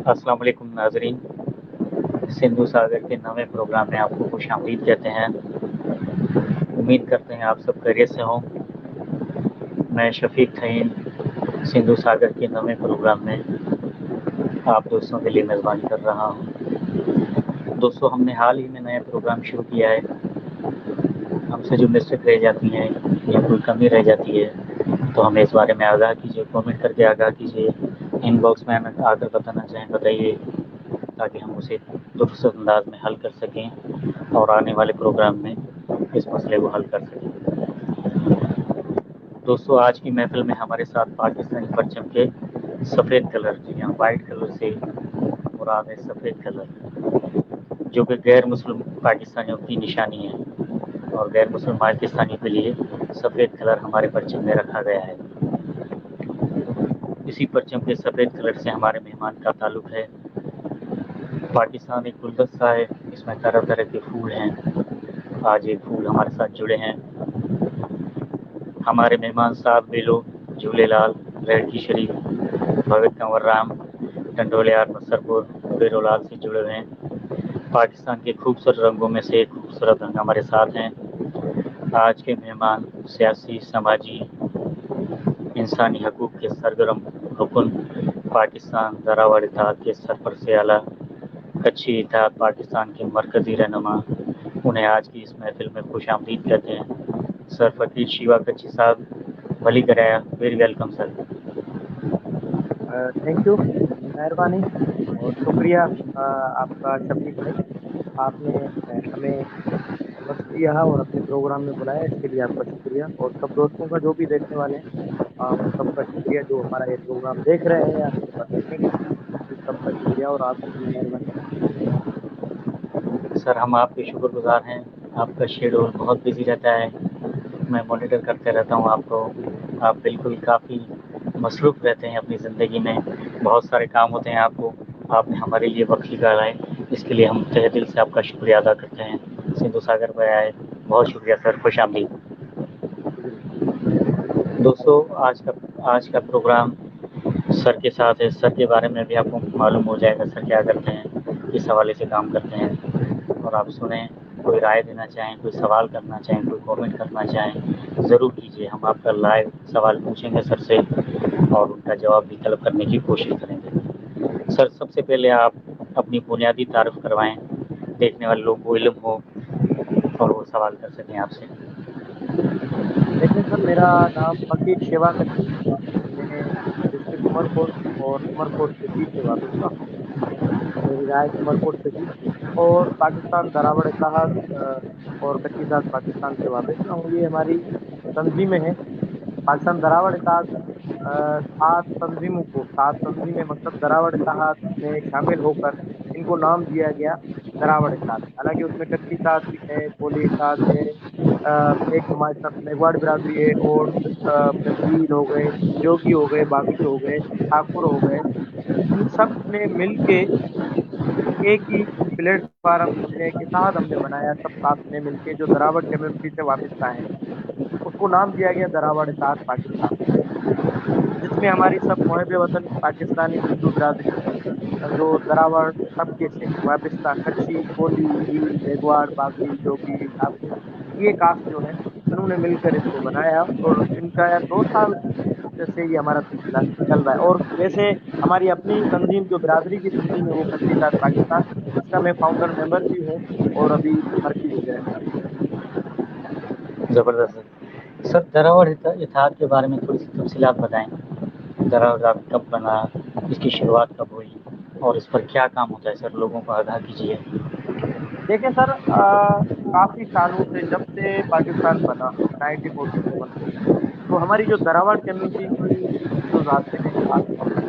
अस्सलाम वालेकुम नाजरीन। सिंधु सागर के नवे प्रोग्राम में आपको खुश आमदीद कहते हैं। उम्मीद करते हैं आप सब खैरियत से हों। मैं शफीक थईन सिंधु सागर के नवे प्रोग्राम में आप दोस्तों के लिए मेज़बानी कर रहा हूं। दोस्तों, हमने हाल ही में नया प्रोग्राम शुरू किया है। हमसे जो मिस्टेक रह जाती हैं या कोई कमी रह जाती है तो हमें इस बारे में आगाह कीजिए, कमेंट करके आगाह कीजिए। इनबॉक्स में हमें आकर बताना चाहें बताइए, ताकि हम उसे दुरुस्त अंदाज में हल कर सकें और आने वाले प्रोग्राम में इस मसले को हल कर सकें। दोस्तों, आज की महफिल में हमारे साथ पाकिस्तानी परचम के सफ़ेद कलर, जी हाँ, वाइट कलर से मुराद है सफ़ेद कलर, जो कि गैर मुस्लिम पाकिस्तानियों की निशानी है और गैर मुस्लिम पाकिस्तानियों के लिए सफ़ेद कलर हमारे परचम में रखा गया है। इसी परचम के सफ़ेद कलर से हमारे मेहमान का ताल्लुक़ है। पाकिस्तान एक गुलदस्ता है, इसमें तरह तरह के फूल हैं। आज एक फूल हमारे साथ जुड़े हैं। हमारे मेहमान साहब बेलो, झूलेलाल, रेडकी शरीफ, भगत कंवर राम, टंडोलियार, नसरपुर, बेरोलाल से जुड़े हुए हैं। पाकिस्तान के खूबसूरत रंगों में से एक खूबसूरत रंग हमारे साथ हैं। आज के मेहमान सियासी, समाजी, इंसानी हकूक़ के सरगर्म रुकन, पाकिस्तान दरावर इत्तेहाद के सरपर से आला, कच्ची इत्तेहाद पाकिस्तान के मरकज़ी रहनुमा, उन्हें आज की इस महफिल में खुश आमदीद कहते हैं। सर फ़कीर शिवा कच्ची साहब, भली कराया, very welcome sir. Thank you, मेहरबानी और शुक्रिया आपका शफीक भाई। आपने हमें वक्त दिया और अपने प्रोग्राम में बुलाया, इसके लिए आपका शुक्रिया। और सब दोस्तों का, जो भी देखने वाले हैं, उन सबका शुक्रिया जो हमारा ये प्रोग्राम देख रहे हैं या मेरे पास सुनेंगे। उन सबका शुक्रिया और आपकी भी मेहरबानी। सर, हम आपके शुक्रगुजार हैं। आपका शेड्यूल बहुत बिजी रहता है, मैं मॉनिटर करते रहता हूँ आपको। आप बिल्कुल काफ़ी मसरूफ़ रहते हैं अपनी ज़िंदगी में, बहुत सारे काम होते हैं आपको। आपने हमारे लिए वक्त निकाला है, इसके लिए हम तहे दिल से आपका शुक्रिया अदा करते हैं। सिंधु सागर पर आए, बहुत शुक्रिया सर, खुश आमदीद। दोस्तों, आज का प्रोग्राम सर के साथ है। सर के बारे में भी आपको मालूम हो जाएगा, सर क्या करते हैं, किस हवाले से काम करते हैं। और आप सुने, कोई राय देना चाहें, कोई सवाल करना चाहें, कोई कमेंट करना चाहें, ज़रूर कीजिए। हम आपका लाइव सवाल पूछेंगे सर से और उनका जवाब भी तलब करने की कोशिश करेंगे। सर, सबसे पहले आप अपनी बुनियादी तारीफ़ करवाएं, देखने वाले लोगों को इल्म हो और वो सवाल कर सकें आपसे। देखिए सर, मेरा नाम फकीर शिवा कच्ची, मैं डिस्ट्रिक्ट उमरकोट और उमरकोट से पीछे वाबस्ता हूँ। मेरी राय उमरकोट से थी और पाकिस्तान दरावड़ इत्तेहाद और कच्ची साथ पाकिस्तान से वाबस्ता हूँ। ये हमारी तंजीमें हैं। पाकिस्तान दरावड़ इत्तेहाद सात तंजीमें मतलब दरावड़ इत्तेहाद में शामिल होकर इनको नाम दिया गया दरावड़ इत्तेहाद। हालांकि उसमें कच्ची साथ भी है, कोली इत्तेहाद है, एक हमारे साथ मेघवाड़ बिरादरी है और अपने भील हो गए, जोगी हो गए, बागी हो गए, ठाकुर हो गए। इन सब ने मिलके एक ही प्लेटफार्म में एक इत्तेहाद हमने बनाया, सब साथ ने मिलके, जो दरावड़ कम्युनिटी से वाबस्ता है। उसको नाम दिया गया दरावड़ इत्तेहाद पाकिस्तान, जिसमें हमारी सब मुहब वतन पाकिस्तानी हिंदू बिरादरी, जो दरावड़ तबके से वाबस्ता, कच्ची, कोली, भील, मेघवाड़, बागी, जोगी, ठाकुर, ये कास्ट जो है, उन्होंने मिलकर इसको बनाया और इनका 2 साल से ये हमारा सिलसिला चल रहा है। और वैसे हमारी अपनी तंजीम, जो बिरादरी की तंजीम है, वो कच्ची साथ पाकिस्तान, जिसका मैं फाउंडर मेंबर भी हूँ और अभी मरकजी वज़ीर-ए-आज़म। ज़बरदस्त सर। सर, दरावर इत्तेहाद के बारे में थोड़ी सी तफसीलात बताएं। दरावर इत्तेहाद कब बना, इसकी शुरुआत कब हुई और इस पर क्या काम होता है सर, लोगों को आगाह कीजिए। देखिए सर, काफी सालों से, जब से पाकिस्तान बना 1947 से, तो हमारी जो दरावड़ कम्युनिटी की जो जाते हैं, खास तौर पर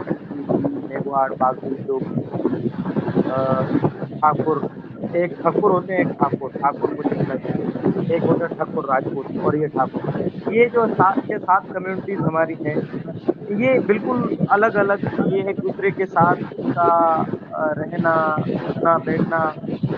कच्ची, भील, मेघवाड़, बागी, जोगी, अ, ठाकुर, एक ठाकुर होते हैं, एक ठाकुर, ठाकुर को जिनका कहते हैं, एक होते हैं ठाकुर राजपूत और ये ठाकुर। ये जो 7 कम्युनिटीज हमारी हैं, ये बिल्कुल अलग अलग, ये एक दूसरे के साथ इनका रहना, उठना बैठना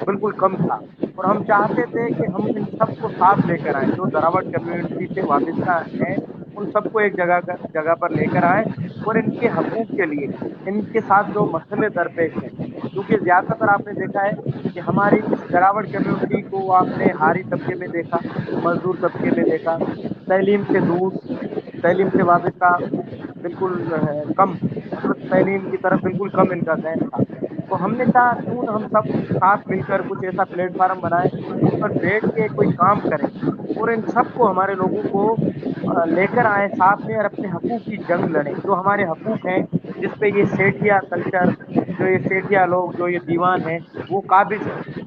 बिल्कुल कम था। और हम चाहते थे कि हम इन सबको साथ लेकर आए, जो दरावड़ कम्युनिटी से वाबस्ता हैं, उन सबको एक जगह पर लेकर आए اور ان کے حقوق کے لیے ان کے ساتھ جو مسئلے درپیش ہیں، کیونکہ زیادہ تر آپ نے دیکھا ہے کہ ہماری اس دراوڑ کمیونٹی کو آپ نے ہاری طبقے میں دیکھا، مزدور طبقے میں دیکھا، تعلیم سے دور، تعلیم سے وابستہ بالکل کم، مطلب تعلیم کی طرف بالکل کم ان کا ذہن تھا۔ تو ہم نے کہا کیوں نہ ہم سب ساتھ مل کر کچھ ایسا پلیٹ فارم بنائیں جس پر بیٹھ کے کوئی کام کریں اور ان سب کو، ہمارے لوگوں کو لے کر آئیں ساتھ میں اور اپنے حقوق کی جنگ لڑیں، جو ہمارے حقوق ہیں جس پہ یہ سیٹھیا کلچر، جو یہ سیٹھیا لوگ، جو یہ دیوان ہیں، وہ قابض ہیں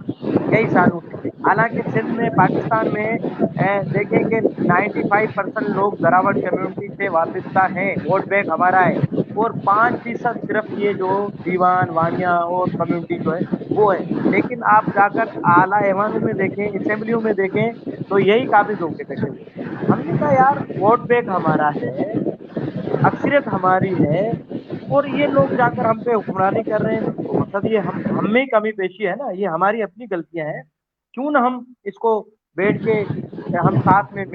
کئی سالوں سے۔ حالانکہ سندھ میں، پاکستان میں دیکھیں کہ 95% لوگ دراوڑ کمیونٹی سے وابستہ ہیں، ووٹ بینک ہمارا ہے، اور 5% صرف یہ جو دیوان وانیہ اور کمیونٹی جو ہے وہ ہے۔ لیکن آپ جا کر اعلیٰ ایوانوں میں دیکھیں، اسمبلیوں میں دیکھیں تو یہی قابض ہو کے بیٹھے ہوئے ہیں۔ ہم نے کہا یار ووٹ بینک ہمارا ہے، اکثریت ہماری ہے، اور یہ لوگ جا کر ہم پہ حکمرانی کر رہے ہیں، تو مطلب یہ ہم میں ہی کمی پیشی ہے نا، یہ ہماری اپنی غلطیاں ہیں۔ کیوں نہ ہم اس کو بیٹھ کے ہم ساتھ میں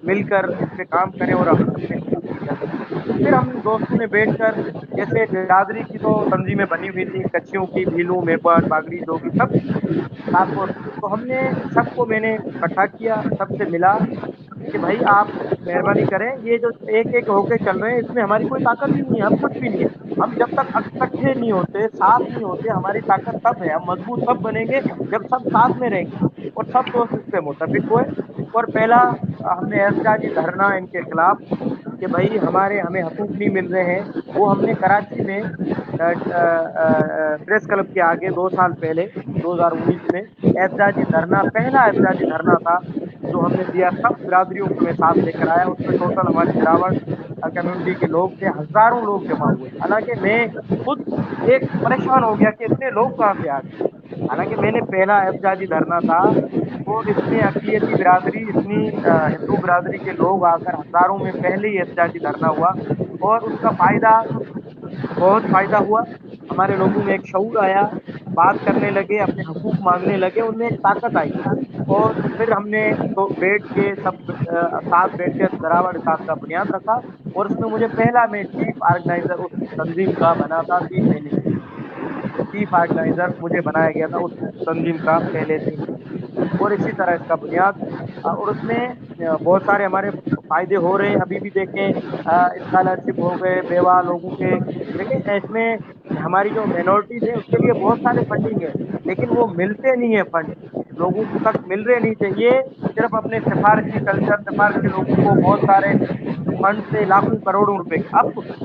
مل کر اس پہ کام کریں اور اپنے حقوق کی جنگ لڑیں۔ تو پھر ہم دوستوں نے بیٹھ کر، جیسے برادری کی تو تنظیمیں بنی ہوئی تھی، کچھیوں کی، بھیلوں، میپٹ، باگڑی، جوگی، سب کی، تاکور، تو ہم نے سب کو، میں نے اکٹھا کیا، سب سے ملا کہ بھائی آپ مہربانی کریں، یہ جو ایک ایک ہو کے چل رہے ہیں اس میں ہماری کوئی طاقت ہی نہیں ہے، ہم کچھ بھی نہیں ہے۔ ہم جب تک اکٹھے نہیں ہوتے، ساتھ نہیں ہوتے، ہماری طاقت تب ہے، ہم مضبوط تب بنیں گے جب سب ساتھ میں رہیں گے۔ اور سب دوست اس پہ متفق ہوئے، اور پہلا ہم نے احتجاجی دھرنا ان کے خلاف کہ بھائی ہمیں حقوق نہیں مل رہے ہیں، وہ ہم نے کراچی میں پریس کلب کے آگے 2 سال پہلے 2019 میں احتجاجی دھرنا، پہلا احتجاجی دھرنا تھا جو ہم نے دیا، سب برادریوں کو میں ساتھ لے کر آیا، اس میں ٹوٹل ہماری دراوڑ کمیونٹی کے لوگ تھے، ہزاروں لوگ جمع ہوئے، حالانکہ میں خود ایک پریشان ہو گیا کہ اتنے لوگ کہاں سے آ گئے۔ حالانکہ میں نے پہلا احتجاجی دھرنا تھا اور اس میں اقلیتی برادری، اتنی ہندو برادری کے لوگ آ کر ہزاروں میں پہلے ہی احتجاجی دھرنا ہوا، اور اس کا فائدہ، بہت فائدہ ہوا۔ ہمارے لوگوں میں ایک شعور آیا، بات کرنے لگے، اپنے حقوق مانگنے لگے، ان میں ایک طاقت آئی۔ اور پھر ہم نے تو بیٹھ کے سب ساتھ بیٹھ کے دراوڑ اساس کا بنیاد رکھا، اور اس میں مجھے پہلا، میں چیف آرگنائزر اس تنظیم کا بنا تھا 3 مہینے کے لیے، چیف آرگنائزر مجھے بنایا گیا تھا اس تنظیم کا پہلے 3 مہینے، اور اسی طرح اس کا بنیاد، اور اس میں بہت سارے ہمارے فائدے ہو رہے ہیں ابھی بھی۔ دیکھیں اسکالرشپ ہو گئے بیوہ لوگوں کے، دیکھیں اس میں ہماری جو مینورٹیز ہیں اس کے لیے بہت سارے فنڈنگ ہے، لیکن وہ ملتے نہیں ہیں، فنڈ لوگوں تک مل رہے نہیں تھے، یہ صرف اپنے سفارشی کلچر، سفارشی لوگوں کو بہت سارے فنڈ سے لاکھوں کروڑوں روپے کے،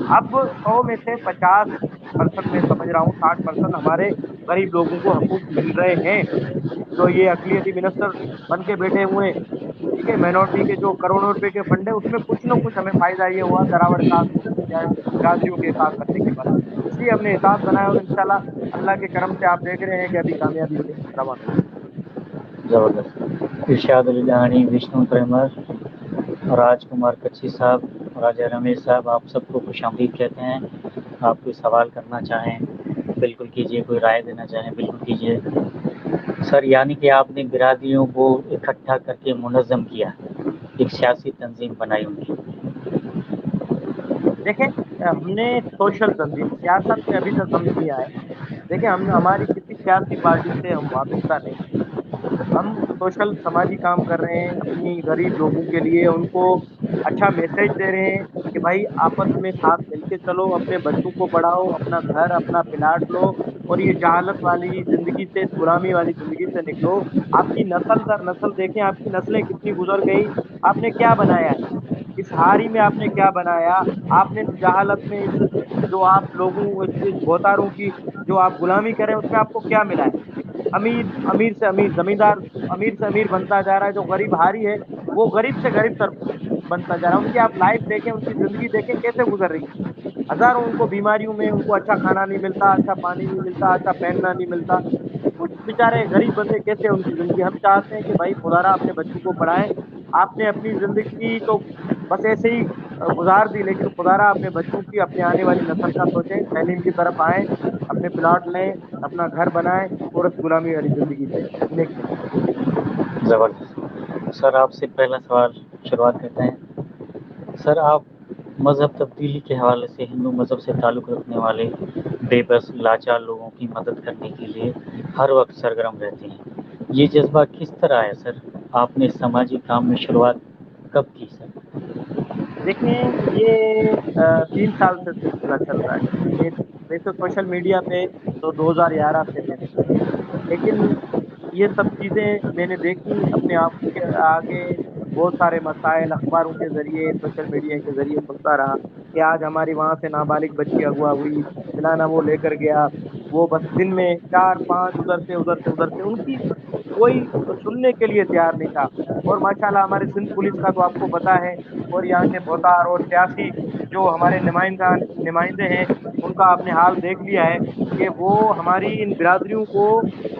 اب 100 میں سے 50%، میں سمجھ رہا ہوں 60% ہمارے غریب لوگوں کو حقوق مل رہے ہیں، جو یہ اقلیتی منسٹر بن کے بیٹھے ہوئے ہیں، ٹھیک ہے، مائنورٹی کے جو کروڑوں روپے کے فنڈ ہے اس میں کچھ نہ کچھ ہمیں فائدہ یہ ہوا دراوڑ ساتھ یا برادریوں کے ساتھ کرنے کے بعد، اس لیے ہم نے احساس بنایا، اور انشاءاللہ اللہ کے کرم سے آپ دیکھ رہے ہیں کہ ابھی کامیابی سے روانہ ہے۔ زبردست ارشاد الہانی وشنو پریمر، راج کمار کچھی صاحب، راجہ رمیش صاحب، آپ سب کو خوش آمدید کہتے ہیں۔ آپ کوئی سوال کرنا چاہیں بالکل کیجیے، کوئی رائے دینا چاہیں بالکل کیجیے۔ سر، یعنی کہ آپ نے برادریوں کو اکٹھا کر کے منظم کیا، ایک سیاسی تنظیم بنائی ان کی؟ دیکھیں ہم نے سوشل تنظیم، سیاست میں ابھی تک ہم نہیں آئے، دیکھیں ہماری کسی سیاسی پارٹی سے ہم وابستہ نہیں ہیں، ہم سوشل سماجی کام کر رہے ہیں اپنی غریب لوگوں کے لیے، ان کو اچھا میسج دے رہے ہیں کہ بھائی آپس میں ساتھ مل کے چلو، اپنے بچوں کو پڑھاؤ، اپنا گھر، اپنا پلاٹ لو، اور یہ جہالت والی زندگی سے، غلامی والی زندگی سے نکلو۔ آپ کی نسل در نسل دیکھیں، آپ کی نسلیں کتنی گزر گئی، آپ نے کیا بنایا ہے اس ہاری میں، آپ نے کیا بنایا، آپ نے جہالت میں، اس جو آپ لوگوں، اس بہتاروں کی جو آپ غلامی کریں، اس میں آپ کو کیا ملا ہے؟ امیر سے امیر زمیندار، امیر سے امیر بنتا جا رہا ہے، جو غریب ہاری ہے وہ غریب سے غریب تر بنتا جا رہا ہے۔ ان کی آپ لائف دیکھیں، ان کی زندگی دیکھیں کیسے گزر رہی ہے، ہزاروں ان کو بیماریوں میں، ان کو اچھا کھانا نہیں ملتا، اچھا پانی نہیں ملتا، اچھا پہننا نہیں ملتا، کچھ بیچارے غریب بندے کیسے ان کی زندگی۔ ہم چاہتے ہیں کہ بھائی خدا را اپنے بچوں کو پڑھائیں، آپ نے اپنی زندگی تو بس ایسے ہی گزار دی، لیکن خدا را اپنے بچوں کی، اپنے آنے والی نسل کا سوچیں، تعلیم کی طرف آئیں، اپنے پلاٹ لیں، اپنا گھر بنائیں، اور اس غلامی والی زندگی سے نکلیں۔ زبردست۔ سر، آپ سے پہلا سوال شروعات کرتے ہیں۔ سر، آپ مذہب تبدیلی کے حوالے سے ہندو مذہب سے تعلق رکھنے والے بے بس لاچار لوگوں کی مدد کرنے کے لیے ہر وقت سرگرم رہتے ہیں۔ یہ جذبہ کس طرح ہے سر؟ آپ نے سماجی کام میں شروعات کب کی سر؟ دیکھیں یہ 3 سال سے سلسلہ چل رہا ہے یہ۔ ویسے سوشل میڈیا پہ تو 2011 سے میں نے کی ہے، لیکن یہ سب چیزیں میں نے دیکھی اپنے آپ کے آگے، بہت سارے مسائل اخباروں کے ذریعے، سوشل میڈیا کے ذریعے سنتا رہا کہ آج ہماری وہاں سے نابالغ بچی اغوا ہوئی، فلانا وہ لے کر گیا، وہ بس دن میں 4 5 ادھر سے ان کی کوئی سننے کے لیے تیار نہیں تھا۔ اور ماشاءاللہ ہمارے سندھ پولیس کا تو آپ کو پتہ ہے، اور یہاں کے بہتار اور سیاسی جو ہمارے نمائندے ہیں، ان کا آپ نے حال دیکھ لیا ہے کہ وہ ہماری ان برادریوں کو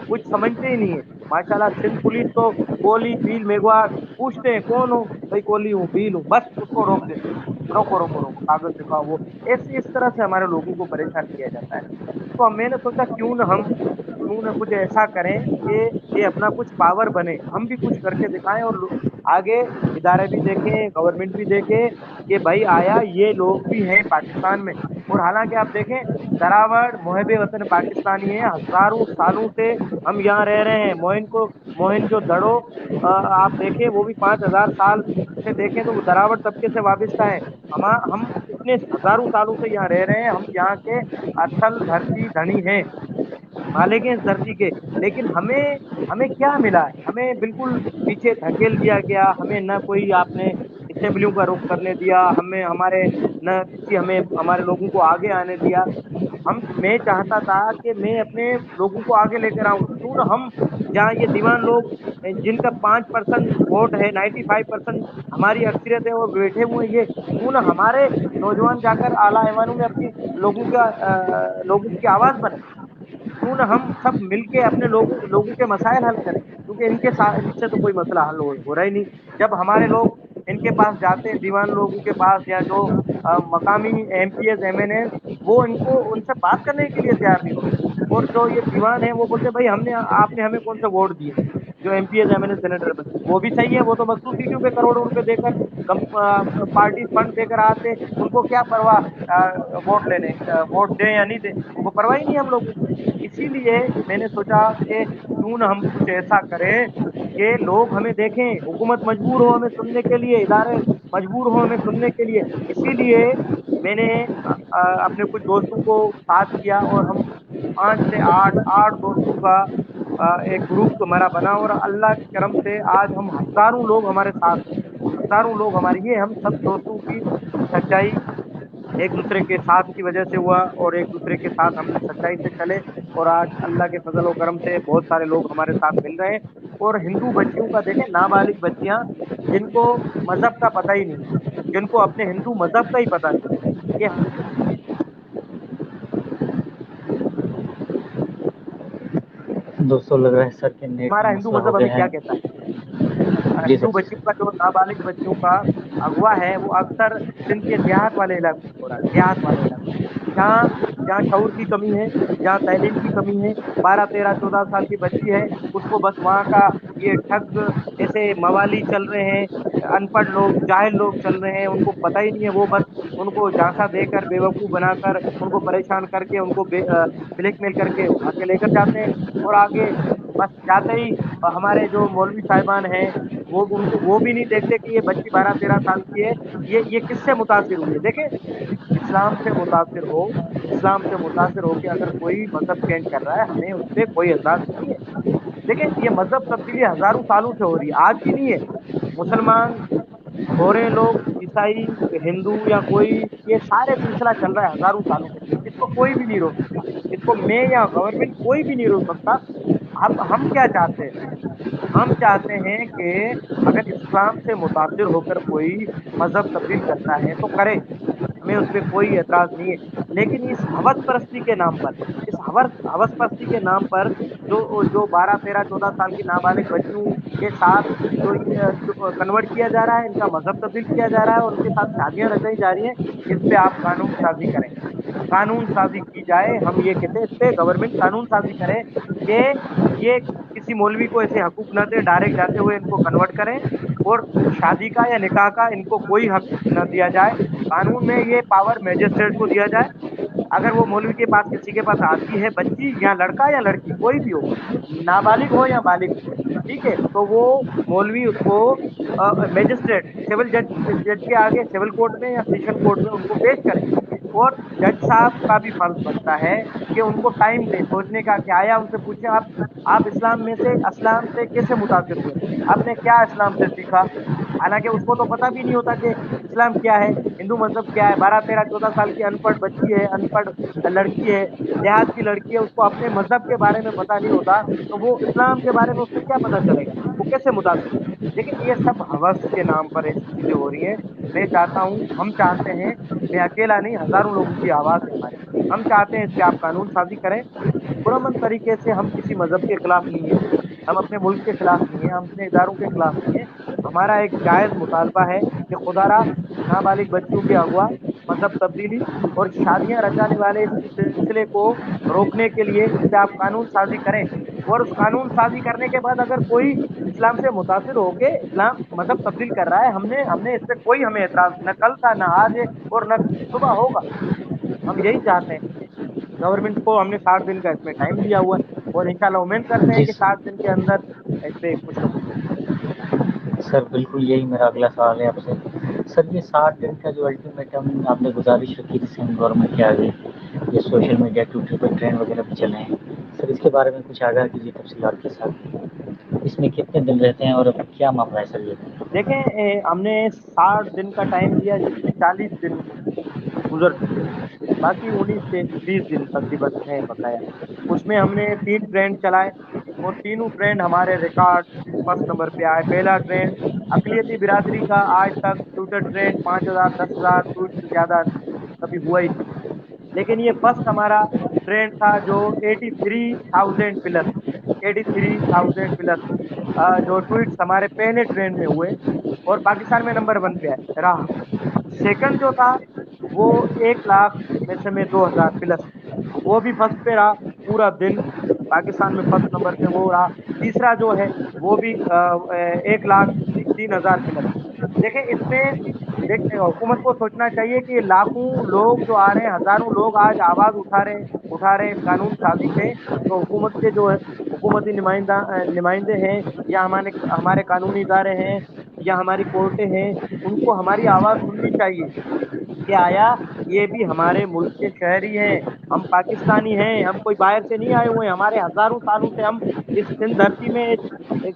کچھ سمجھتے ہی نہیں ہے۔ ماشاءاللہ سندھ پولیس تو کولی بیل میگواڑ پوچھتے ہیں کون ہو بھائی، کولی ہوں بیل ہوں، بس اس کو روک دیتے ہیں، روکو روکو روکو کاغذ دکھاؤ، وہ ایسے اس طرح سے ہمارے لوگوں کو پریشان کیا جاتا ہے۔ تو میں نے سوچا کیوں نہ کچھ ایسا کریں کہ یہ اپنا کچھ پاور بنے، ہم بھی کچھ کر کے دکھائیں، اور آگے ادارے بھی دیکھیں، گورنمنٹ بھی دیکھے کہ بھائی آیا یہ لوگ بھی ہیں پاکستان میں۔ اور حالانکہ آپ دیکھیں دراوڑ محب وطن پاکستانی ہیں، ہزاروں سالوں سے ہم یہاں رہ رہے ہیں۔ موہن جو دڑو آپ دیکھیں وہ بھی 5,000 سال سے دیکھیں تو وہ دراوڑ طبقے سے وابستہ ہے۔ ہم اتنے ہزاروں سالوں سے یہاں رہ رہے ہیں، ہم یہاں کے اصل دھرتی دھنی ہیں، مالک ہیں اس دھرتی کے۔ لیکن ہمیں کیا ملا ہے؟ ہمیں بالکل پیچھے دھکیل دیا گیا، ہمیں نہ کوئی آپ نے اسمبلیوں کا رخ کرنے دیا، ہمیں ہمارے لوگوں کو آگے آنے دیا۔ میں چاہتا تھا کہ میں اپنے لوگوں کو آگے لے کر آؤں، کیوں نہ ہم جہاں یہ دیوان لوگ جن کا 5% ووٹ ہے، 95% ہماری اکثریت ہے اور بیٹھے ہوئے ہیں، یہ کیوں نہ ہمارے نوجوان جا کر اعلیٰ ایوانوں میں اپنی لوگوں کی آواز بنے، کیوں نہ ہم سب مل کے اپنے لوگوں کے مسائل حل کریں، کیونکہ ان سے تو کوئی مسئلہ حل ہو رہا ہی نہیں۔ جب ہمارے لوگ ان کے پاس جاتے ہیں، دیوان لوگوں کے پاس، یا جو مقامی M P As M N A, وہ ان سے بات کرنے کے لیے تیار نہیں ہوتے، اور جو یہ دیوان ہے وہ بولتے بھائی آپ نے ہمیں کون سے ووٹ دیے؟ جو M P As M N A senator بنے وہ بھی صحیح ہے، وہ تو مخصوص سیٹوں پہ کروڑوں روپے دے کر پارٹی فنڈ دے کر آتے، ان کو کیا پرواہ ووٹ دیں یا نہیں دیں، ان کو پرواہ ہی نہیں ہم لوگوں کی۔ اسی لیے میں نے سوچا کہ کیوں نہ ہم کچھ ایسا کریں کہ لوگ ہمیں دیکھیں، حکومت مجبور ہو ہمیں سننے کے لیے، ادارے مجبور ہو ہمیں سننے کے لیے۔ اسی لیے میں نے اپنے کچھ دوستوں کو ساتھ کیا، اور ہم 5 سے 8 دوستوں کا ایک گروپ ہمارا بنا، اور اللہ کے کرم سے آج ہم ہزاروں لوگ ہمارے ساتھ ہیں، ہزاروں لوگ ہمارے، یہ ہم سب دوستوں کی سچائی ایک دوسرے کے ساتھ کی وجہ سے ہوا، اور ایک دوسرے کے ساتھ ہم سچائی سے چلے، اور آج اللہ کے فضل و کرم سے بہت سارے لوگ ہمارے ساتھ مل رہے ہیں۔ اور ہندو بچیوں کا دیکھیں، نابالغ بچیاں جن کو مذہب کا پتہ ہی نہیں ہے، جن کو اپنے ہندو مذہب کا ہی پتہ نہیں ہے کہ دوستوں لگ رہا ہے سر کے نیٹ میں ہمارا ہندو مسئلہ مذہب ہو ہمیں گیا کیا ہے۔ کہتا ہے۔ جی ہندو سر۔ بچیوں کا، جو نابالغ بچوں کا اغوا ہے، وہ اکثر سندھ کے دیہات والے علاقوں میں ہو رہا ہے، دیہات والے علاقوں میں، جہاں شعور کی کمی ہے، جہاں تعلیم کی کمی ہے۔ 12 13 14 سال کی بچی ہے، اس کو بس وہاں کا یہ ٹھگ ایسے موالی چل رہے ہیں، ان پڑھ لوگ، جاہل لوگ چل رہے ہیں، ان کو پتہ ہی نہیں ہے، وہ بس ان کو جھانسا دے کر، بیوقوف بنا کر، ان کو پریشان کر کے، ان کو بلیک میل کر کے اٹھا کے لے کر جاتے ہیں، اور آگے بس جاتے ہی ہمارے جو مولوی صاحبان ہیں، وہ بھی نہیں دیکھتے کہ یہ بچی 12 13 سال کی ہے، یہ کس سے متاثر ہوئی ہے۔ دیکھیں، اسلام سے متاثر ہو، اسلام سے متاثر ہو کے اگر کوئی مذہب چینج کر رہا ہے، ہمیں اس پہ کوئی اعتراض نہیں ہے۔ دیکھیں، یہ مذہب تبدیلی ہزاروں سالوں سے ہو رہی ہے، آج کی نہیں ہے۔ مسلمان ہو رہے ہیں لوگ، عیسائی، ہندو یا کوئی، یہ سارے سلسلہ چل رہا ہے ہزاروں سالوں سے، اس کو کوئی بھی نہیں روک سکتا، اس کو میں یا گورنمنٹ کوئی بھی نہیں روک سکتا۔ اب ہم کیا چاہتے ہیں؟ ہم چاہتے ہیں کہ اگر اسلام سے متاثر ہو کر کوئی مذہب تبدیل کرتا ہے تو کرے، ہمیں اس پہ کوئی اعتراض نہیں ہے، لیکن اس ہوس پرستی کے نام پر، اس ہوس پرستی کے نام پر جو 12 13 14 سال کی نابالغ بچیوں کے ساتھ جو کنورٹ کیا جا رہا ہے، ان کا مذہب تبدیل کیا جا رہا ہے، اور ان کے ساتھ شادیاں رچائی جا رہی ہیں، اس پہ آپ قانون سازی کریں، قانون سازی کی جائے۔ ہم یہ کہتے ہیں اس پہ گورنمنٹ قانون سازی کرے کہ یہ کسی مولوی کو ایسے حقوق نہ دے، ڈائریکٹ جاتے ہوئے ان کو کنورٹ کریں، और शादी का या निकाह का इनको कोई हक न दिया जाए। कानून में ये पावर मैजिस्ट्रेट को दिया जाए। अगर वो मौलवी के पास किसी के पास आती है बच्ची या लड़का या लड़की कोई भी हो, नाबालिग हो या बालिग हो, ठीक है, तो वो मौलवी उसको मैजिस्ट्रेट सिविल जज जज के आगे सिविल कोर्ट में या सेशन कोर्ट में उनको पेश करें। और जज साहब का भी फर्ज बनता है कि उनको टाइम दे सोचने का, कि आया उनसे पूछे आप इस्लाम से कैसे मुतासिर हुए, आपने क्या इस्लाम से सीखा। हालांकि उसको तो पता भी नहीं होता कि इस्लाम क्या है, हिंदू मजहब क्या है। 12 13 14 साल की अनपढ़ बच्ची है, अनपढ़ लड़की है, देहात की लड़की है, उसको अपने मजहब के बारे में पता नहीं होता, तो वो इस्लाम के बारे में उससे क्या पता चलेगा, वो कैसे मुतासिर होगा। लेकिन ये सब हवस के नाम पर ऐसी चीजें हो रही हैं। मैं चाहता हूँ, हम चाहते हैं, मैं अकेला नहीं, हजारों लोगों की आवाज है हमारी, हम चाहते हैं इस पे आप कानून साजी करें। पुरअमन तरीके से, हम किसी मजहब के खिलाफ नहीं है, हम अपने मुल्क के खिलाफ नहीं है, हम अपने इदारों के खिलाफ नहीं है। हमारा एक जायज मुतालबा है कि खुदारा नाबालिग बच्चों की अगवा, मजहब तब्दीली और शादियां रचाने वाले इस सिलसिले को रोकने के लिए इस पे आप कानून साजी करें। और उस कानून साजी करने के बाद अगर कोई इस्लाम से मुतासिर होके इस्लाम मजहब तब्दील कर रहा है, हमने हमने इस पे कोई हमें एतराज न कल था, न आज है, और न सुबह होगा। हम यही चाहते हैं। गवर्नमेंट को हमने 60 दिन का इसमें टाइम दिया हुआ है, और इंशाल्लाह उम्मीद करते हैं जी कि 60 दिन के अंदर इस पे कुछ न कुछ होगा। सर, बिल्कुल यही मेरा अगला सवाल है आपसे। सर, ये 60 दिन का जो अल्टीमेटम आपने गुजारिश रखी थी सेंट्रल गवर्नमेंट के आगे, ये सोशल मीडिया ट्विटर पर ट्रेंड वगैरह भी चले हैं, सर इसके बारे में कुछ आगाह कीजिए तफसीलात के साथ। इसमें कितने दिन रहते हैं और अब क्या मामला है सर ये? देखें, हमने 60 दिन का टाइम दिया, जिसमें 40 दिन गुजर चुके हैं, बाकी 19 से 20 दिन तकरीबन है बकाया। उसमें हमने 3 ट्रेंड चलाए, और तीनों ट्रेंड हमारे रिकॉर्ड फर्स्ट नंबर पे आए। पहला ट्रेंड अकलियती बिरादरी का, आज तक ट्विटर ट्रेंड 5,000 10,000 ट्वीट से ज्यादा कभी हुआ ही नहीं। लेकिन ये फर्स्ट हमारा ट्रेंड था जो 83,000 प्लस, 83,000 प्लस जो ट्वीट्स हमारे पहले ट्रेंड में हुए, और पाकिस्तान में नंबर 1 पे रहा। सेकंड जो था वो 1 लाख में 2,000 प्लस, वो भी फर्स्ट पे रहा पूरा दिन, पाकिस्तान में फर्स्ट नंबर पे वो रहा। तीसरा जो है वो भी 1,03,000 प्लस। देखें इसमें, देख हुकूमत को सोचना चाहिए कि ये लाखों लोग जो आ रहे हैं, हजारों लोग आज आवाज उठा रहे हैं इस कानून साजी पे, तो हुकूमत के जो है हुकूमती नुमाइंदे हैं, या हमारे हमारे कानूनी इदारे हैं, या हमारी कोर्टें हैं, उनको हमारी आवाज सुननी चाहिए कि आया ये भी हमारे मुल्क के शहरी हैं, हम पाकिस्तानी हैं, हम कोई बाहर से नहीं आए हुए हैं। हमारे हजारों सालों से हम इस सिंध धरती में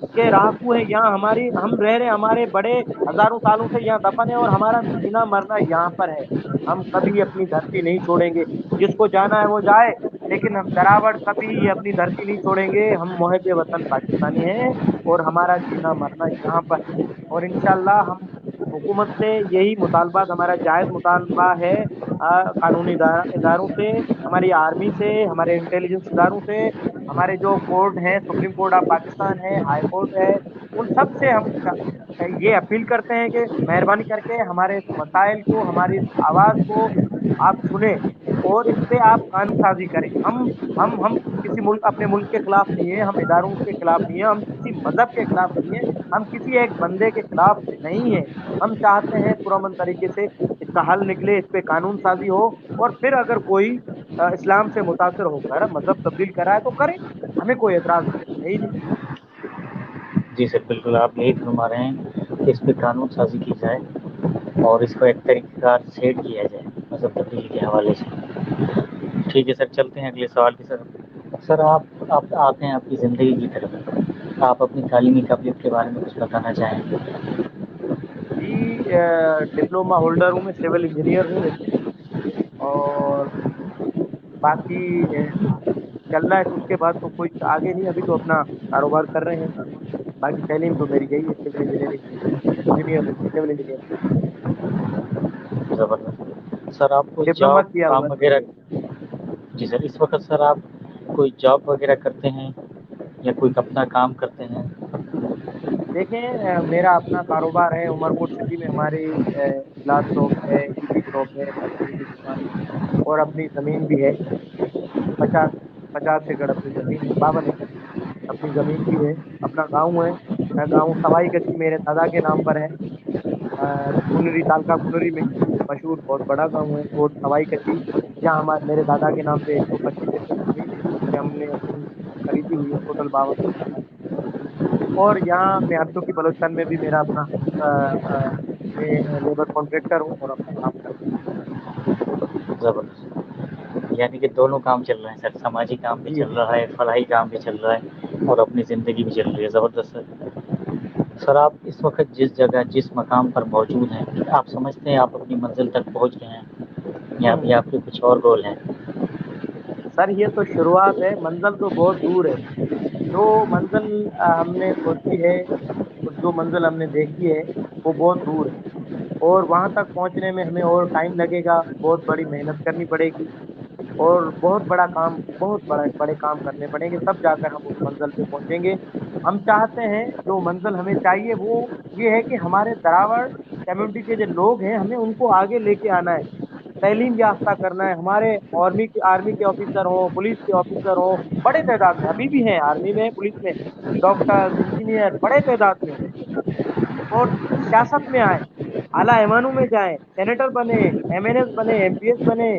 के रहाकू हैं, यहाँ हमारी हम रह रहे हैं, हमारे बड़े हजारों सालों से यहाँ दफन है, और हमारा जीना मरना यहाँ पर है। हम कभी अपनी धरती नहीं छोड़ेंगे, जिसको जाना है वो जाए, लेकिन हम दरावड़ कभी ये अपनी धरती नहीं छोड़ेंगे। हम मुहिब वतन पाकिस्तानी हैं, और हमारा जीना मरना यहाँ पर है। और इंशाल्लाह हम हुकूमत से यही मुतालबा, हमारा जायज मुतालबा है, कानूनी इदारों से, हमारी आर्मी से, हमारे इंटेलिजेंस इदारों से, हमारे जो कोर्ट हैं, सुप्रीम कोर्ट ऑफ पाकिस्तान है, हाई कोर्ट है, उन सब से हम ये अपील करते हैं कि मेहरबानी करके हमारे इस मसाइल को, हमारी इस आवाज को आप सुने, और इस पे आप कानून साजी करें। हम किसी मुल्क, अपने मुल्क के खिलाफ नहीं है, हम इदारों के खिलाफ नहीं है, हम किसी मजहब के खिलाफ नहीं है, हम किसी एक बंदे के खिलाफ नहीं है। हम चाहते हैं पुरअमन तरीके से इसका हल निकले, इस पे कानून साजी हो, और फिर अगर कोई इस्लाम से मुतासर होकर मजहब तब्दील कराए तो करे, हमें कोई एतराज है ही नहीं। जी सर, बिल्कुल आप यही फरमा रहे हैं कि इस पर कानून साजी की जाए और इसको एक तरीक़ेकार सेट किया जाए मतलब तब्दीली के हवाले से। ठीक है सर, चलते हैं अगले सवाल की तरफ। सर, आप आते हैं आपकी ज़िंदगी की तरफ, आप अपनी तालीमी काबिलियत के बारे में कुछ बताना चाहेंगे? जी, डिप्लोमा होल्डर हूँ, मैं सिविल इंजीनियर हूँ वैसे, और बाकी चल रहा है। उसके बाद तो कोई आगे नहीं, अभी तो अपना कारोबार कर रहे हैं। बाकी तालीम तो मेरी यही है, सिविल इंजीनियरिंग, इंजीनियर हूँ, सिविल इंजीनियर, ज़बरदस्त। सर, आप कोई डिप्लोमा जॉब किया काम हुआ है। वगैरह? जी सर, इस वक्त सर आप कोई जॉब वगैरह करते हैं या कोई अपना काम करते हैं? देखें, मेरा अपना कारोबार है, उमरकोट सिटी में हमारी ग्लास शॉप है, ईवी शॉप है, परचून की दुकान है, और अपनी ज़मीन भी है। 50 50 एकड़ अपनी ज़मीन है, 52 एकड़ अपनी ज़मीन भी है, अपना गाँव है। गांव सवाई कच्ची मेरे दादा के नाम पर है। कुनरी तालका कुनरी में मशहूर बहुत बड़ा गांव है और सवाई कच्ची, जहाँ हमारे मेरे दादा के नाम पे 125 एकड़ जमीन है जिसमें हमने अपनी खरीदी हुई है, टोटल 52 कट्ठा। और यहाँ मैं हफ्तों की बलोचन में भी मेरा अपना अ, अ, मैं लेबर कॉन्ट्रैक्टर हूँ और अपना काम करता हूँ। ज़बरदस्त। यानी कि दोनों काम चल रहे हैं सर, सामाजिक काम भी जी चल रहा है, फलाही काम भी चल रहा है और अपनी ज़िंदगी भी चल रही है। ज़बरदस्त सर। सर आप इस वक्त जिस जगह जिस मकाम पर मौजूद हैं, क्या आप समझते हैं आप अपनी मंजिल तक पहुंच गए हैं या अभी हम्म। आपके कुछ और गोल हैं? सर ये तो शुरुआत है, मंजिल तो बहुत दूर है। जो मंजिल हमने सोची है और जो मंजिल हमने देखी है वो बहुत दूर है, और वहां तक पहुंचने में हमें और टाइम लगेगा, बहुत बड़ी मेहनत करनी पड़ेगी और बहुत बड़ा काम, बहुत बड़े बड़े काम करने पड़ेंगे, तब जाकर हम उस मंजिल पे पहुंचेंगे। हम चाहते हैं जो मंजिल हमें चाहिए वो ये है कि हमारे दरावड़ कम्युनिटी के जो लोग हैं हमें उनको आगे लेके आना है, तालीम याफ्ता करना है। हमारे आर्मी के ऑफिसर हों, पुलिस के ऑफिसर हों, बड़े तादाद में अभी भी हैं, आर्मी में पुलिस में डॉक्टर इंजीनियर बड़े तादाद में, और सियासत में आए, आला ऐवानों में जाएं, सेनेटर बने, एमएनएस बने, एमपीएस बने,